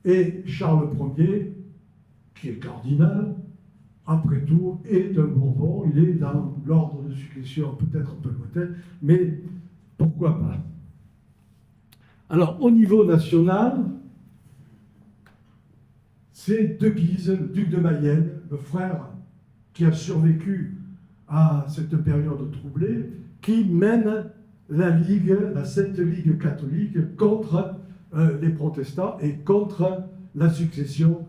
Et Charles Ier, qui est cardinal, après tout, est un Bourbon. Il est dans l'ordre de succession peut-être un peu lointain, mais pourquoi pas. Alors, au niveau national, c'est De Guise, le duc de Mayenne, le frère qui a survécu à cette période troublée, qui mène la Ligue, la Sainte Ligue catholique, contre les protestants et contre la succession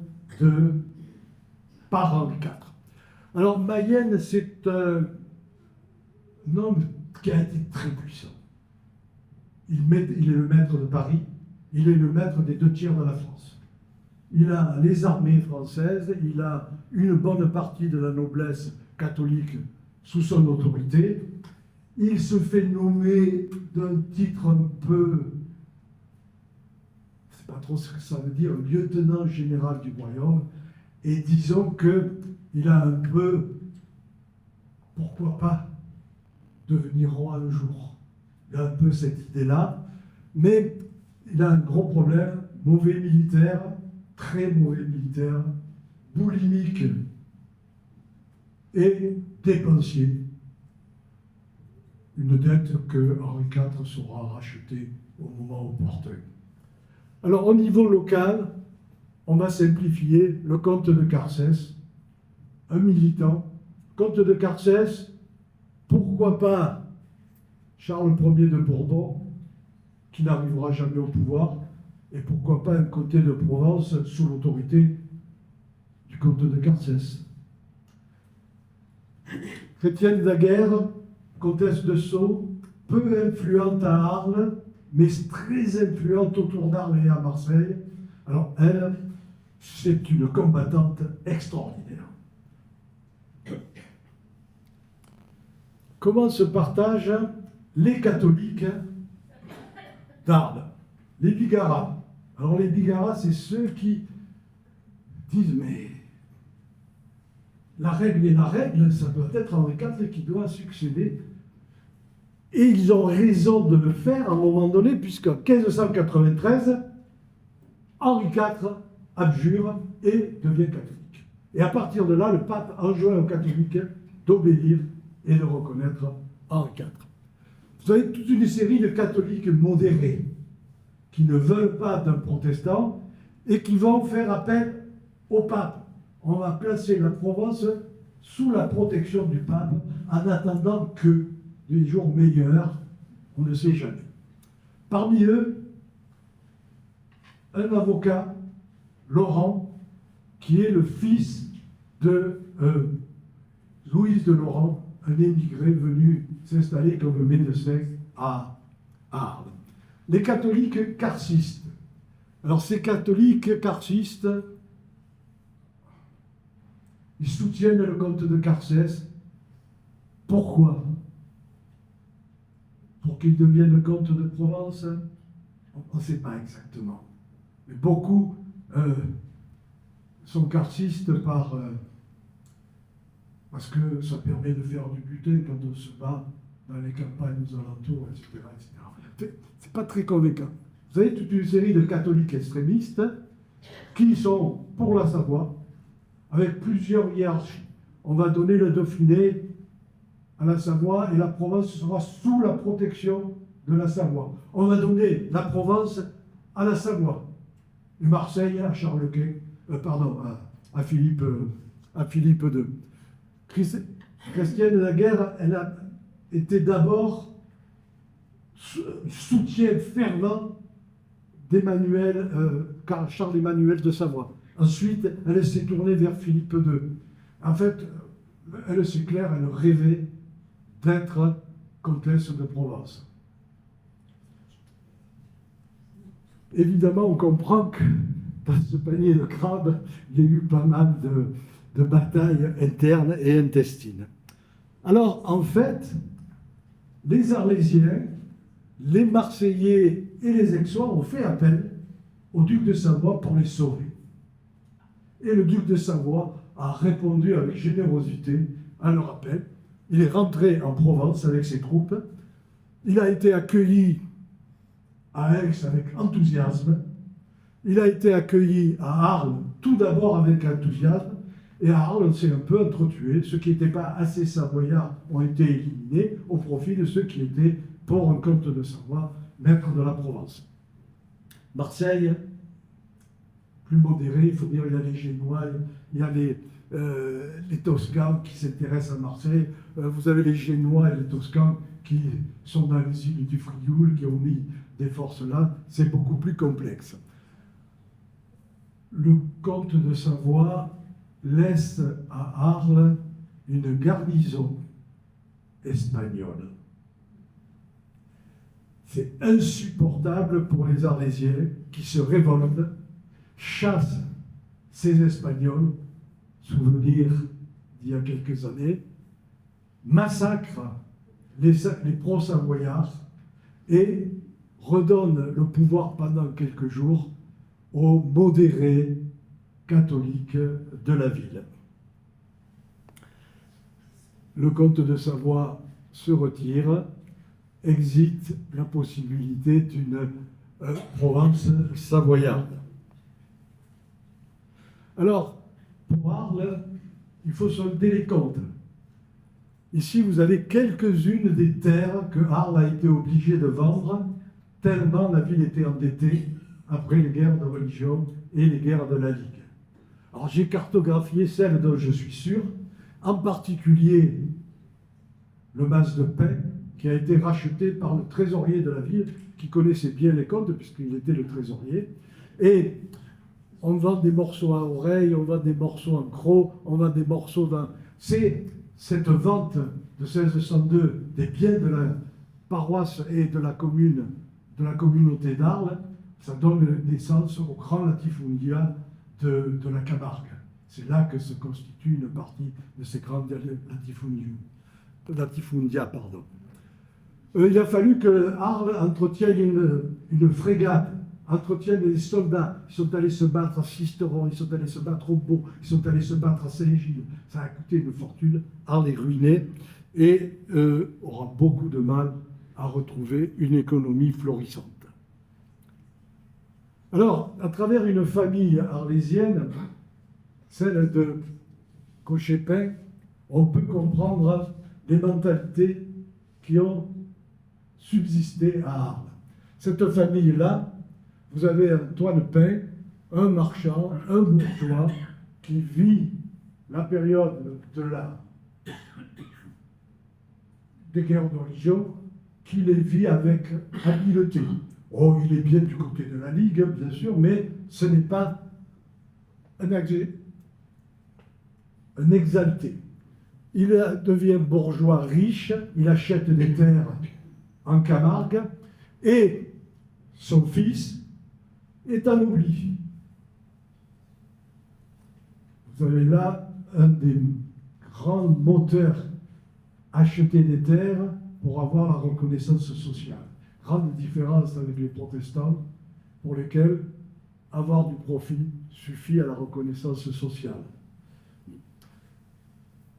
par Henri IV. Alors Mayenne, c'est un homme qui a été très puissant. Il est le maître de Paris, il est le maître des 2/3 de la France. Il a les armées françaises, il a une bonne partie de la noblesse catholique sous son autorité. Il se fait nommer d'un titre un peu, je ne sais pas trop ce que ça veut dire, lieutenant général du royaume. Et disons qu'il a un peu, pourquoi pas, devenir roi un jour. Il a un peu cette idée-là, mais il a un gros problème, mauvais militaire, très mauvais militaire, boulimique et dépensier. Une dette que Henri IV saura racheter au moment opportun. Alors au niveau local, on va simplifier le comte de Carcès, un militant. Comte de Carcès, pourquoi pas Charles Ier de Bourbon, qui n'arrivera jamais au pouvoir, et pourquoi pas un côté de Provence sous l'autorité du comte de Carcès. Chrétienne Daguerre, comtesse de Sceaux, peu influente à Arles, mais très influente autour d'Arles et à Marseille. Alors elle, c'est une combattante extraordinaire. Comment se partagent les catholiques d'Arles? Les bigarats. Alors les bigarats, c'est ceux qui disent, mais la règle est la règle, ça doit être Henri IV qui doit succéder. Et ils ont raison de le faire à un moment donné, puisqu'en 1593, Henri IV abjure et devient catholique. Et à partir de là, le pape enjoint aux catholiques d'obéir et de reconnaître Henri IV. Vous avez toute une série de catholiques modérés qui ne veulent pas d'un protestant et qui vont faire appel au pape. On va placer la Provence sous la protection du pape en attendant que des jours meilleurs, on ne sait jamais. Parmi eux, un avocat, Laurent, qui est le fils de Louise de Laurent, un émigré venu s'installer comme médecin à Arles. Les catholiques carcistes. Alors ces catholiques carcistes, ils soutiennent le comte de Carcès. Pourquoi? Pour qu'il devienne comte de Provence? On ne sait pas exactement. Mais beaucoup sont carcistes parce que ça permet de faire du butin quand on se bat dans les campagnes aux alentours, etc. etc. C'est pas très convaincant. vous avez toute une série de catholiques extrémistes qui sont pour la Savoie, avec plusieurs hiérarchies. On va donner le Dauphiné à la Savoie et la Provence sera sous la protection de la Savoie. On va donner la Provence à la Savoie, et Marseille à Charles Quint, à Philippe II. Christiane Laguerre, elle a été d'abord soutien fervent d'Emmanuel, Charles-Emmanuel de Savoie. Ensuite, elle s'est tournée vers Philippe II. En fait, elle, c'est clair, elle rêvait d'être comtesse de Provence. Évidemment, on comprend que dans ce panier de crabes, il y a eu pas mal de batailles internes et intestines. Alors, en fait, les Arlésiens, les Marseillais et les Aixois ont fait appel au duc de Savoie pour les sauver. Et le duc de Savoie a répondu avec générosité à leur appel. Il est rentré en Provence avec ses troupes. Il a été accueilli à Aix avec enthousiasme. Il a été accueilli à Arles tout d'abord avec enthousiasme. Et à Arles, on s'est un peu entretué. Ceux qui n'étaient pas assez savoyards ont été éliminés au profit de ceux qui étaient, pour un comte de Savoie, maître de la Provence. Marseille, plus modéré, il faut dire, il y a les Génois, il y a les Toscans qui s'intéressent à Marseille. Vous avez les Génois et les Toscans qui sont dans les îles du Frioul, qui ont mis des forces là. C'est beaucoup plus complexe. Le comte de Savoie laisse à Arles une garnison espagnole. C'est insupportable pour les Arlésiens qui se révoltent, chassent ces Espagnols, souvenir d'il y a quelques années, massacrent les pro-savoyards et redonnent le pouvoir pendant quelques jours aux modérés catholiques de la ville. Le comte de Savoie se retire, existe la possibilité d'une Provence savoyarde. Alors, pour Arles, il faut solder les comptes. Ici, vous avez quelques-unes des terres que Arles a été obligé de vendre, tellement la ville était endettée après les guerres de religion et les guerres de la Ligue. Alors, j'ai cartographié celles dont je suis sûr, en particulier le mas de pain, qui a été racheté par le trésorier de la ville, qui connaissait bien les comptes, puisqu'il était le trésorier. Et on vend des morceaux à oreille, on vend des morceaux en croc, on vend des morceaux dans... C'est cette vente de 1602 des biens de la paroisse et de la commune, de la communauté d'Arles, ça donne naissance au grand latifundia de la Camargue. C'est là que se constitue une partie de ces grands latifundia. Il a fallu que Arles entretienne une frégate, entretienne des soldats. Ils sont allés se battre à Sisteron, ils sont allés se battre au Beau, ils sont allés se battre à Saint-Gilles. Ça a coûté une fortune. Arles est ruiné et aura beaucoup de mal à retrouver une économie florissante. Alors, à travers une famille arlésienne, celle de Cochépin, on peut comprendre les mentalités qui ont subsisté à Arles. Cette famille-là, vous avez Antoine Pain, un marchand, un bourgeois, qui vit la période des guerres de religion, qui les vit avec habileté. Oh, il est bien du côté de la Ligue, bien sûr, mais ce n'est pas un exalté. Il devient bourgeois riche, il achète des terres en Camargue, et son fils est en oubli. Vous avez là un des grands moteurs, acheter des terres pour avoir la reconnaissance sociale. Grande différence avec les protestants, pour lesquels avoir du profit suffit à la reconnaissance sociale.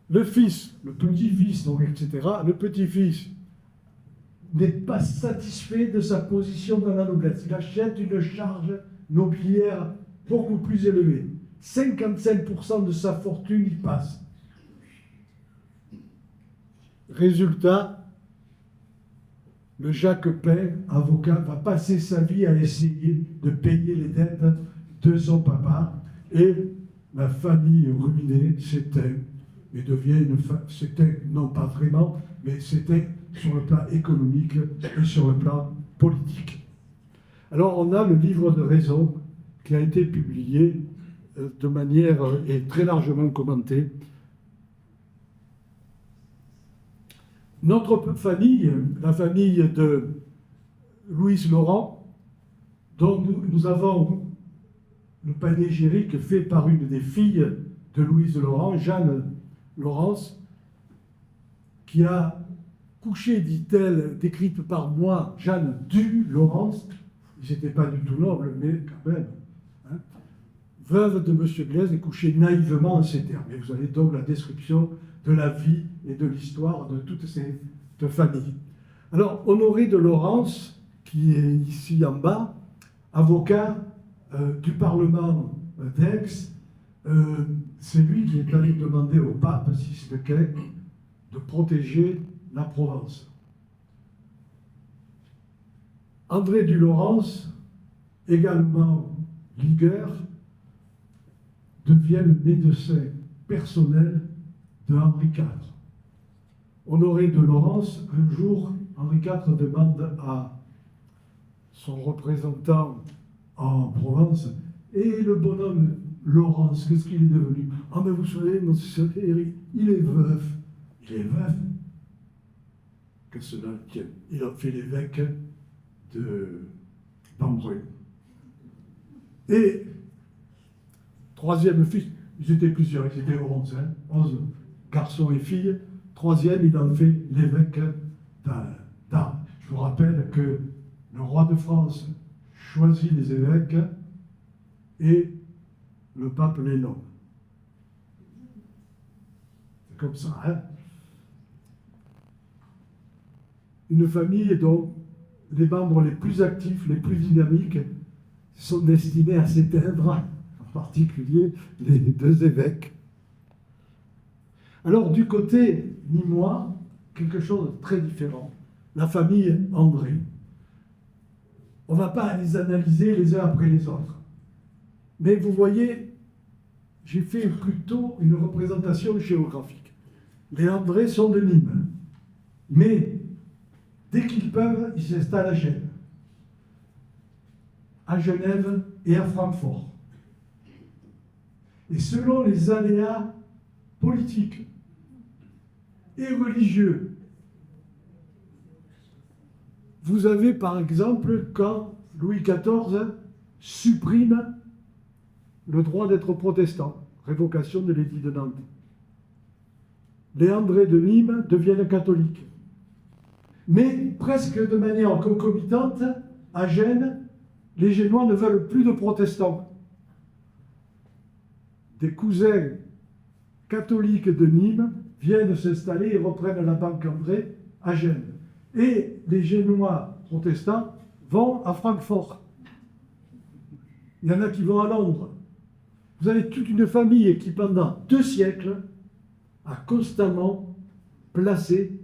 Le fils, le petit-fils, donc, etc., le petit-fils n'est pas satisfait de sa position dans la noblesse. Il achète une charge nobiliaire beaucoup plus élevée. 55% de sa fortune y passe. Résultat, le Jacques Pin, avocat, va passer sa vie à essayer de payer les dettes de son papa, et la famille ruinée s'éteint et devient s'éteint, non pas vraiment, mais s'éteint sur le plan économique et sur le plan politique. Alors on a le livre de raison qui a été publié de manière et très largement commentée. Notre famille, la famille de Louise Laurent, dont nous avons le panégyrique fait par une des filles de Louise Laurent, Jeanne Laurence, qui a couché, dit-elle, décrite par moi, Jeanne du Laurence, j'étais pas du tout noble, mais quand même, hein, veuve de M. Blaise et couchée naïvement en ces termes. Et vous avez donc la description de la vie et de l'histoire de toutes ces familles. Alors, Honoré de Laurence, qui est ici en bas, avocat du Parlement d'Aix, c'est lui qui est allé demander au pape Six de Quai de protéger la Provence. André du Laurence, également ligueur, devient le médecin personnel de Henri IV. Honoré de Laurence, un jour, Henri IV demande à son représentant en Provence, et le bonhomme Laurence, qu'est-ce qu'il est devenu? Ah, mais vous savez, monsieur, il est veuf. Il est veuf. Que cela tienne. Il a fait l'évêque de Pambrun. Et troisième fils, ils étaient plusieurs, ils étaient 11, 11 garçons et filles. Troisième, il en fait l'évêque d'Arles. Je vous rappelle que le roi de France choisit les évêques et le pape les nomme. C'est comme ça, hein? Une famille dont les membres les plus actifs, les plus dynamiques, sont destinés à s'éteindre, en particulier les deux évêques. Alors, du côté nîmois, quelque chose de très différent. La famille André. On ne va pas les analyser les uns après les autres. Mais vous voyez, j'ai fait plutôt une représentation géographique. Les André sont de Nîmes. Mais, dès qu'ils peuvent, ils s'installent à Gênes, à Genève et à Francfort. Et selon les aléas politiques et religieux, vous avez par exemple quand Louis XIV supprime le droit d'être protestant, révocation de l'édit de Nantes. Les André de Nîmes deviennent catholiques. Mais presque de manière concomitante, à Gênes, les Génois ne veulent plus de protestants. Des cousins catholiques de Nîmes viennent s'installer et reprennent la banque André à Gênes. Et les Génois protestants vont à Francfort. Il y en a qui vont à Londres. Vous avez toute une famille qui, pendant 2 siècles, a constamment placé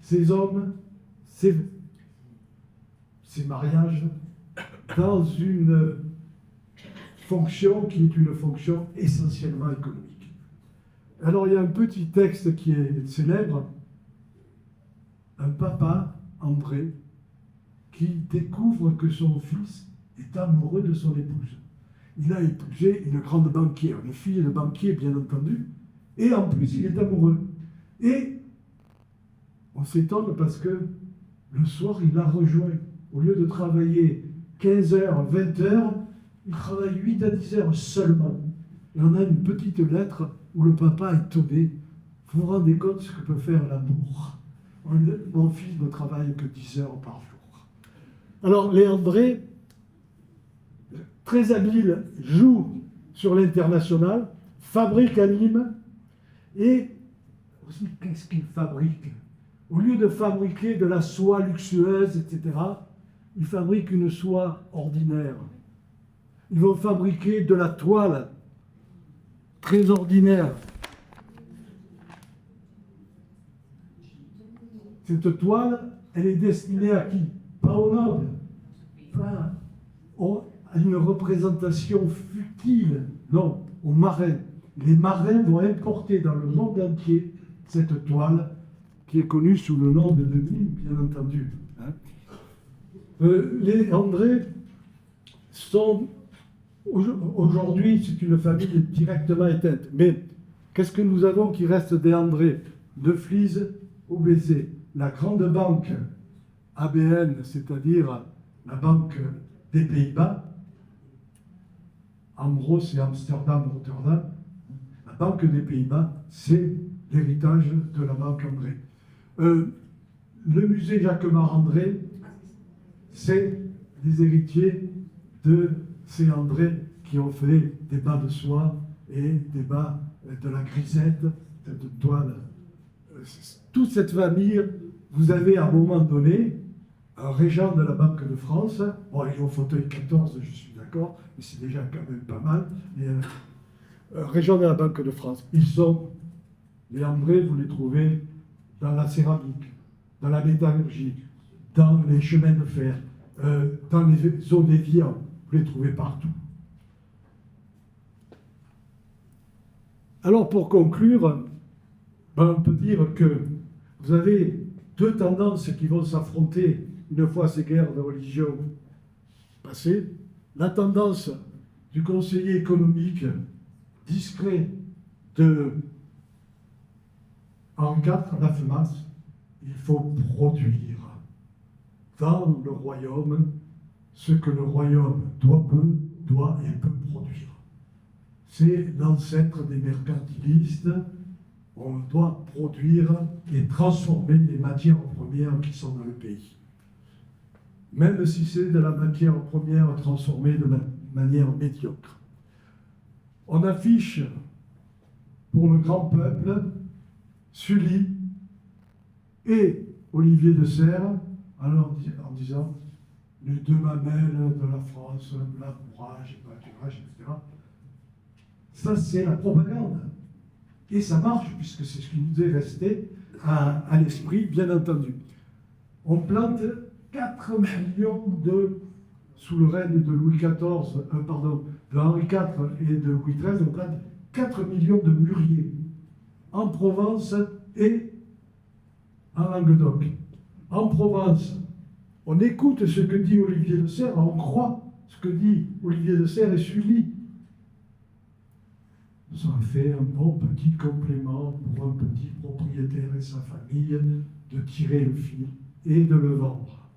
ces hommes, ces mariages, dans une fonction qui est une fonction essentiellement économique. Alors il y a un petit texte qui est célèbre, un papa, André, qui découvre que son fils est amoureux de son épouse. Il a épousé une grande banquière, une fille de banquier bien entendu, et en plus il est amoureux. Et on s'étonne parce que le soir il l'a rejoint. Au lieu de travailler 15 heures, 20 heures, il travaille 8 à 10 heures seulement. Et on a une petite lettre où le papa est étonné. Vous vous rendez compte ce que peut faire l'amour? Mon fils ne travaille que 10 heures par jour. Alors, les André, très habiles, jouent sur l'international, fabriquent à Nîmes, et aussi, qu'est-ce qu'ils fabriquent? Au lieu de fabriquer de la soie luxueuse, etc., ils fabriquent une soie ordinaire. Ils vont fabriquer de la toile très ordinaire. Cette toile, elle est destinée à qui? Pas aux nobles, pas à une représentation futile, non, aux marins. Les marins vont importer dans le monde entier cette toile qui est connue sous le nom de Nîmes, bien entendu. Les André sont, aujourd'hui, c'est une famille directement éteinte. Mais qu'est-ce que nous avons qui reste des André? De Vlies au BC. La grande banque ABN, c'est-à-dire la banque des Pays-Bas, Ambros et Amsterdam, Rotterdam, la banque des Pays-Bas, c'est l'héritage de la banque André. Le musée Jacquemart-André, c'est des héritiers de ces André qui ont fait des bas de soie et des bas de la grisette, de toile. Toute cette famille, vous avez à un moment donné un régent de la Banque de France. Bon, il est au fauteuil 14, je suis d'accord, mais c'est déjà quand même pas mal. Régent de la Banque de France. Ils sont, les André, vous les trouvez dans la céramique, dans la métallurgie, dans les chemins de fer, dans les zones évières, vous les trouvez partout. Alors pour conclure, on peut dire que vous avez deux tendances qui vont s'affronter une fois ces guerres de religion passées. La tendance du conseiller économique discret de Henri IV, la FEMAS, il faut produire dans le royaume ce que le royaume doit et peut produire. C'est l'ancêtre des mercantilistes. On doit produire et transformer les matières premières qui sont dans le pays. Même si c'est de la matière première transformée de manière médiocre. On affiche pour le grand peuple Sully et Olivier de Serres en disant les deux mamelles de la France, labourage et pâturage, etc. Ça, c'est la propagande. Et ça marche, puisque c'est ce qui nous est resté à l'esprit, bien entendu. On plante 4 millions sous le règne de Louis XIV, de Henri IV et de Louis XIII, on plante 4 millions de mûriers en Provence et en Languedoc. En Provence, on écoute ce que dit Olivier de Serres, on croit ce que dit Olivier de Serres et Sully. Ça fait un bon petit complément pour un petit propriétaire et sa famille de tirer le fil et de le vendre,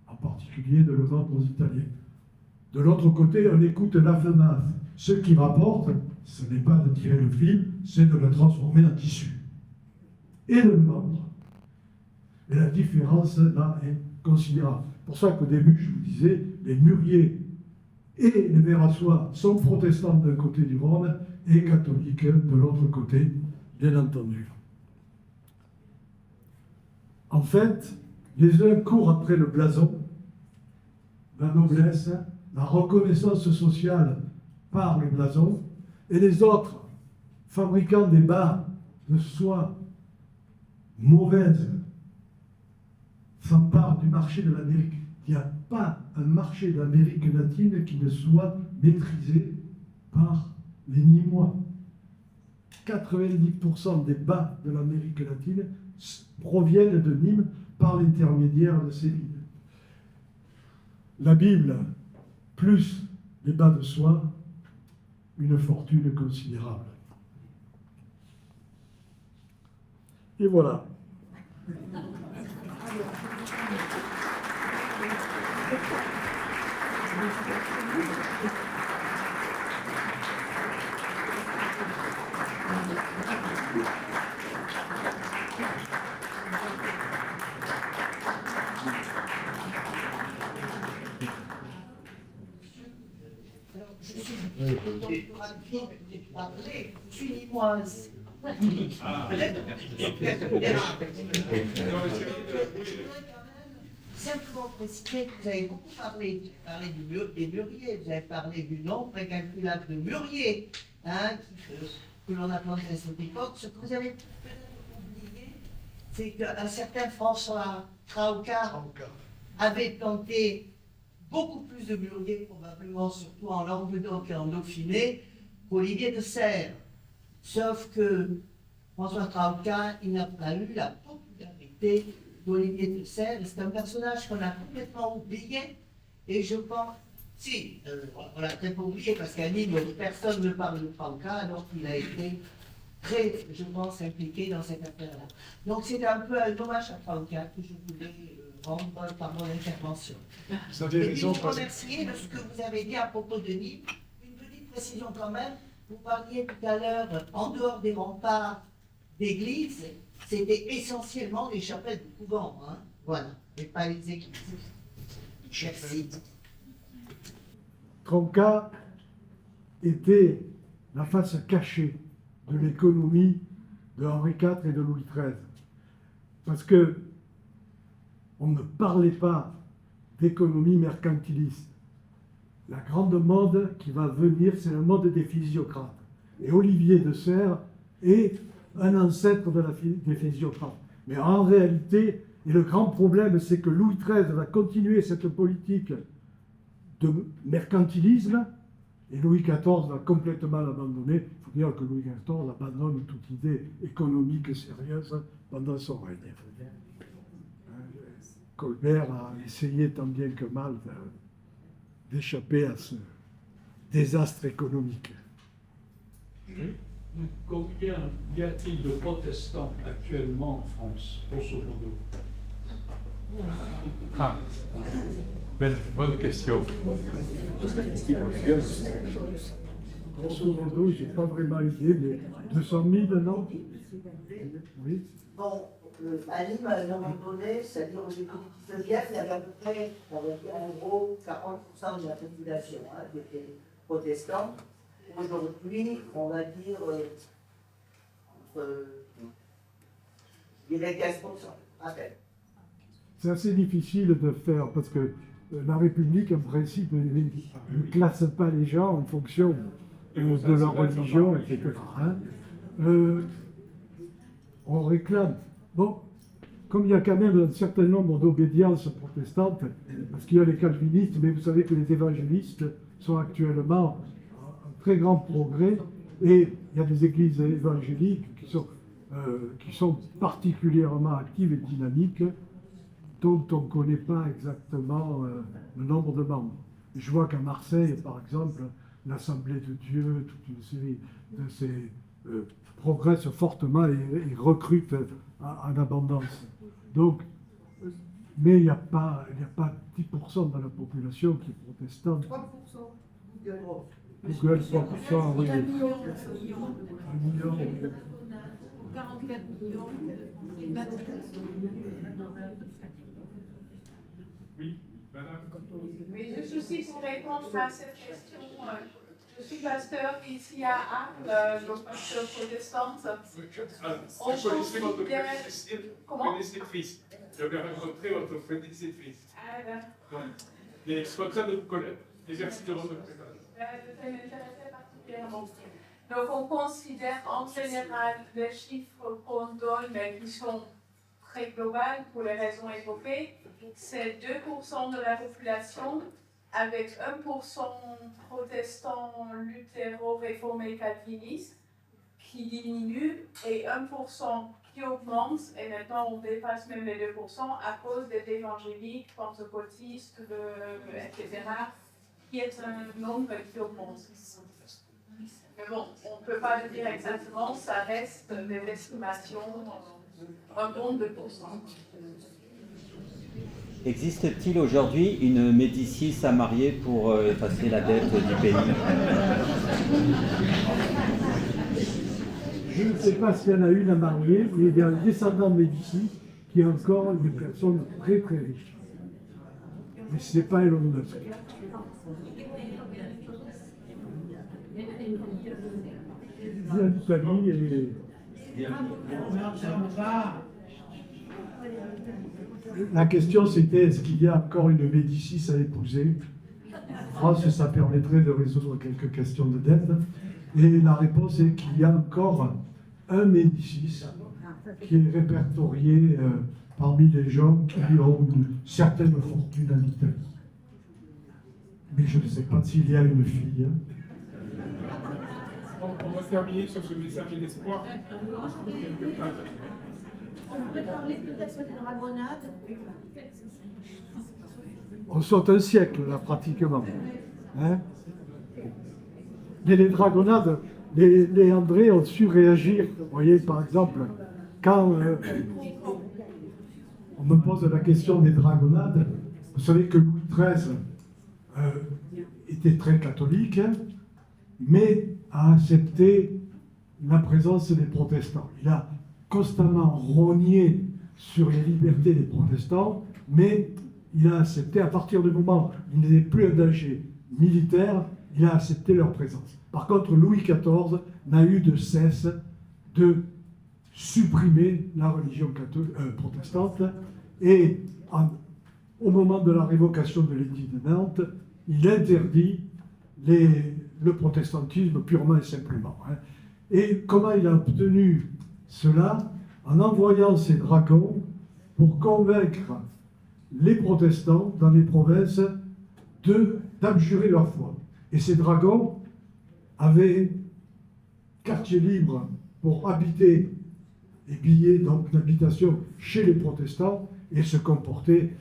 en particulier de le vendre aux Italiens. De l'autre côté, on écoute la FEMAS. Ce qui rapporte, ce n'est pas de tirer le fil, c'est de le transformer en tissu et de le vendre. Et la différence, là, est considérable. C'est pour ça qu'au début, je vous disais, les mûriers et les verres à soie sont protestants d'un côté du Rhône et catholiques de l'autre côté, bien entendu. En fait, les uns courent après le blason, la noblesse, la reconnaissance sociale par le blason, et les autres, fabriquant des bas de soie mauvaises, s'emparent du marché de l'Amérique. Il n'y a pas un marché d'Amérique latine qui ne soit maîtrisé par les Nîmois. 90% des bas de l'Amérique latine proviennent de Nîmes par l'intermédiaire de ces villes. La Bible, plus les bas de soie, une fortune considérable. Et voilà. Je suis Nîmoise. Simplement préciser que vous avez beaucoup parlé des mûriers, vous avez parlé du nombre incalculable de mûriers que l'on a plantés à cette époque. Ce que vous avez peut-être oublié, c'est qu'un certain François Traocas avait planté beaucoup plus de mûriers, probablement surtout en Languedoc et en Dauphiné, qu'Olivier de Serres. Sauf que François Traocas, il n'a pas eu la popularité d'Olivier de Serres. C'est un personnage qu'on a complètement oublié. Et je pense, si, on l'a très peu oublié parce qu'à Nîmes, personne ne parle de Traocas, alors qu'il a été très, je pense, impliqué dans cette affaire-là. Donc c'est un peu un hommage à Traocas que je voulais rendre par mon intervention. Vous avez raison. Et puis, vous remercier de ce que vous avez dit à propos de Nîmes. Une petite précision quand même. Vous parliez tout à l'heure, en dehors des remparts d'églises, c'était essentiellement les chapelles du couvent. Hein, voilà, et pas les églises. Merci. Traocas était la face cachée de l'économie de Henri IV et de Louis XIII. Parce que on ne parlait pas d'économie mercantiliste. La grande mode qui va venir, c'est la mode des physiocrates. Et Olivier de Serres est un ancêtre des physiocrates. Mais en réalité, et le grand problème, c'est que Louis XIII va continuer cette politique de mercantilisme, et Louis XIV va complètement l'abandonner. Il faut dire que Louis XIV abandonne toute idée économique sérieuse pendant son règne. Colbert a essayé tant bien que mal d'échapper à ce désastre économique. Combien y a-t-il de protestants actuellement en France, grosso modo? Ah, bonne question. Grosso modo, je n'ai pas vraiment idée, mais 200 000, non? Oui. Bon, à Nîmes, à un moment donné, c'est-à-dire au début du 19e, il y avait à peu près, on va dire, en gros, 40% de la population qui était protestante. Aujourd'hui, on va dire il y a 15% à peine. C'est assez difficile de faire, parce que la République, en principe, ne classe pas les gens en fonction de leur religion, etc. Hein. On réclame. Bon, comme il y a quand même un certain nombre d'obédiences protestantes, parce qu'il y a les calvinistes, mais vous savez que les évangélistes sont actuellement en très grand progrès, et il y a des églises évangéliques qui sont particulièrement actives et dynamiques, dont on ne connaît pas exactement le nombre de membres. Je vois qu'à Marseille, par exemple, l'Assemblée de Dieu, toute une série de ces progresse fortement et recrute en abondance. Donc, mais il n'y a pas 10% de la population qui est protestante. 3%, Google, 3%, oui. 1 million. 1 million. 44 millions. Oui, madame. Oui, je suis aussi pour répondre à cette question. Je suis pasteur ici à Arles, donc pasteur protestante. Vous connaissez votre prédécesseur? Comment? Prédécessrice. J'avais rencontré votre prédécessrice. Ah, d'accord. Il est content de vous connaître. Et merci de votre présence. Ça m'intéressait particulièrement. Donc, on considère en général les chiffres qu'on donne, mais qui sont très globales pour les raisons évoquées. C'est 2% de la population, avec 1% protestants, luthéro, réformés, calvinistes, qui diminue, et 1% qui augmente, et maintenant on dépasse même les 2% à cause des évangéliques, pentecôtistes, etc., qui est un nombre qui augmente. Mais bon, on ne peut pas le dire exactement, ça reste des estimations, un bon 2%. Existe-t-il aujourd'hui une Médicis à marier pour effacer la dette du pays? Je ne sais pas s'il y en a une à marier, mais il y a un descendant de Médicis qui est encore une personne très très riche. Mais ce n'est pas Elon Musk. Il vient d'Italie et La question c'était est-ce qu'il y a encore une Médicis à épouser? En France, ça permettrait de résoudre quelques questions de dette. Et la réponse est qu'il y a encore un Médicis qui est répertorié parmi les gens qui ont une certaine fortune en Italie. Mais je ne sais pas s'il y a une fille. On va terminer sur ce message d'espoir. On pourrait parler peut-être de dragonnade. On saute un siècle, là, pratiquement. Hein? Mais les dragonnades, les André ont su réagir. Vous voyez, par exemple, quand on me pose la question des dragonnades, vous savez que Louis XIII était très catholique, mais a accepté la présence des protestants. Il a constamment rogné sur les libertés des protestants, mais il a accepté, à partir du moment où il n'était plus un danger militaire, il a accepté leur présence. Par contre, Louis XIV n'a eu de cesse de supprimer la religion protestante, et au moment de la révocation de l'édit de Nantes, il interdit le protestantisme purement et simplement. Hein. Et comment il a obtenu cela? En envoyant ses dragons pour convaincre les protestants dans les provinces d'abjurer leur foi. Et ces dragons avaient quartier libre pour habiter et billets donc d'habitation chez les protestants et se comporter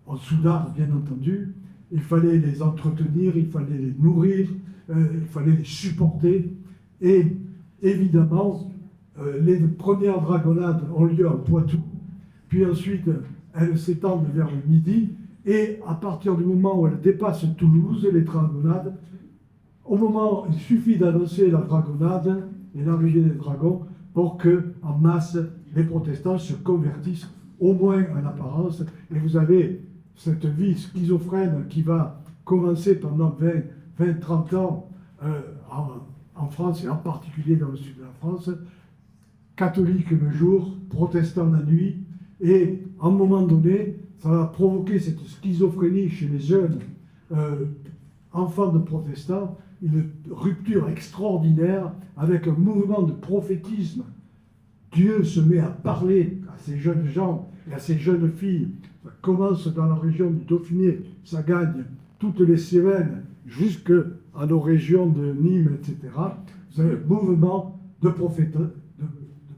en soudard, bien entendu. Il fallait les entretenir, il fallait les nourrir, il fallait les supporter. Et évidemment, les premières dragonnades ont lieu à Poitou, puis ensuite elles s'étendent vers le Midi, et à partir du moment où elles dépassent Toulouse, les dragonnades, au moment, il suffit d'annoncer la dragonnade et l'arrivée des dragons pour que, en masse, les protestants se convertissent, au moins en apparence, et vous avez cette vie schizophrène qui va commencer pendant 20-30 ans en France, et en particulier dans le sud de la France, catholique le jour, protestant la nuit, et à un moment donné, ça va provoquer cette schizophrénie chez les jeunes enfants de protestants, une rupture extraordinaire avec un mouvement de prophétisme. Dieu se met à parler à ces jeunes gens et à ces jeunes filles. Ça commence dans la région du Dauphiné, ça gagne toutes les Cévennes jusqu'à nos régions de Nîmes, etc. Vous avez un mouvement de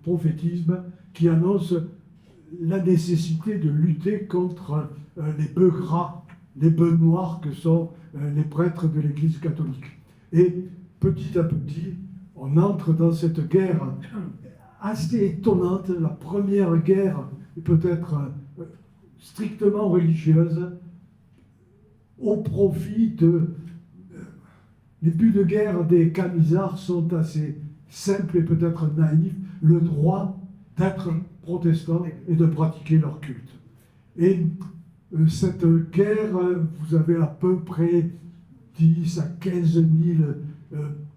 prophétisme qui annonce la nécessité de lutter contre les bœufs gras, les bœufs noirs que sont les prêtres de l'Église catholique. Et petit à petit, on entre dans cette guerre assez étonnante, la première guerre peut-être strictement religieuse, au profit de... Les buts de guerre des Camisards sont assez simples et peut-être naïfs, le droit d'être protestant et de pratiquer leur culte. Et cette guerre, vous avez à peu près 10 à 15 000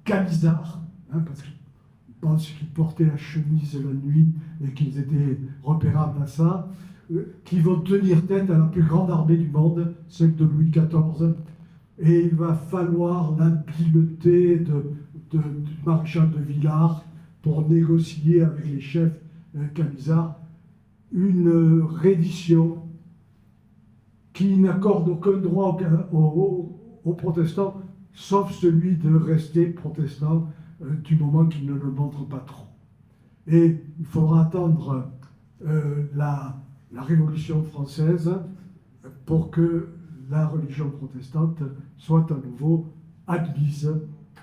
Camisards, hein, parce qu'on pense qu'ils portaient la chemise la nuit et qu'ils étaient repérables à ça, qui vont tenir tête à la plus grande armée du monde, celle de Louis XIV. Et il va falloir l'habileté du maréchal de Villars pour négocier avec les chefs Camisards une reddition qui n'accorde aucun droit aux protestants, sauf celui de rester protestant du moment qu'ils ne le montrent pas trop. Et il faudra attendre la Révolution française pour que la religion protestante soit à nouveau admise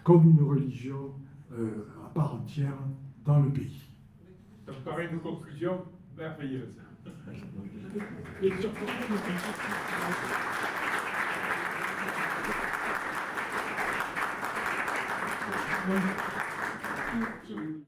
comme une religion à part entière dans le pays. Ça me paraît une conclusion merveilleuse.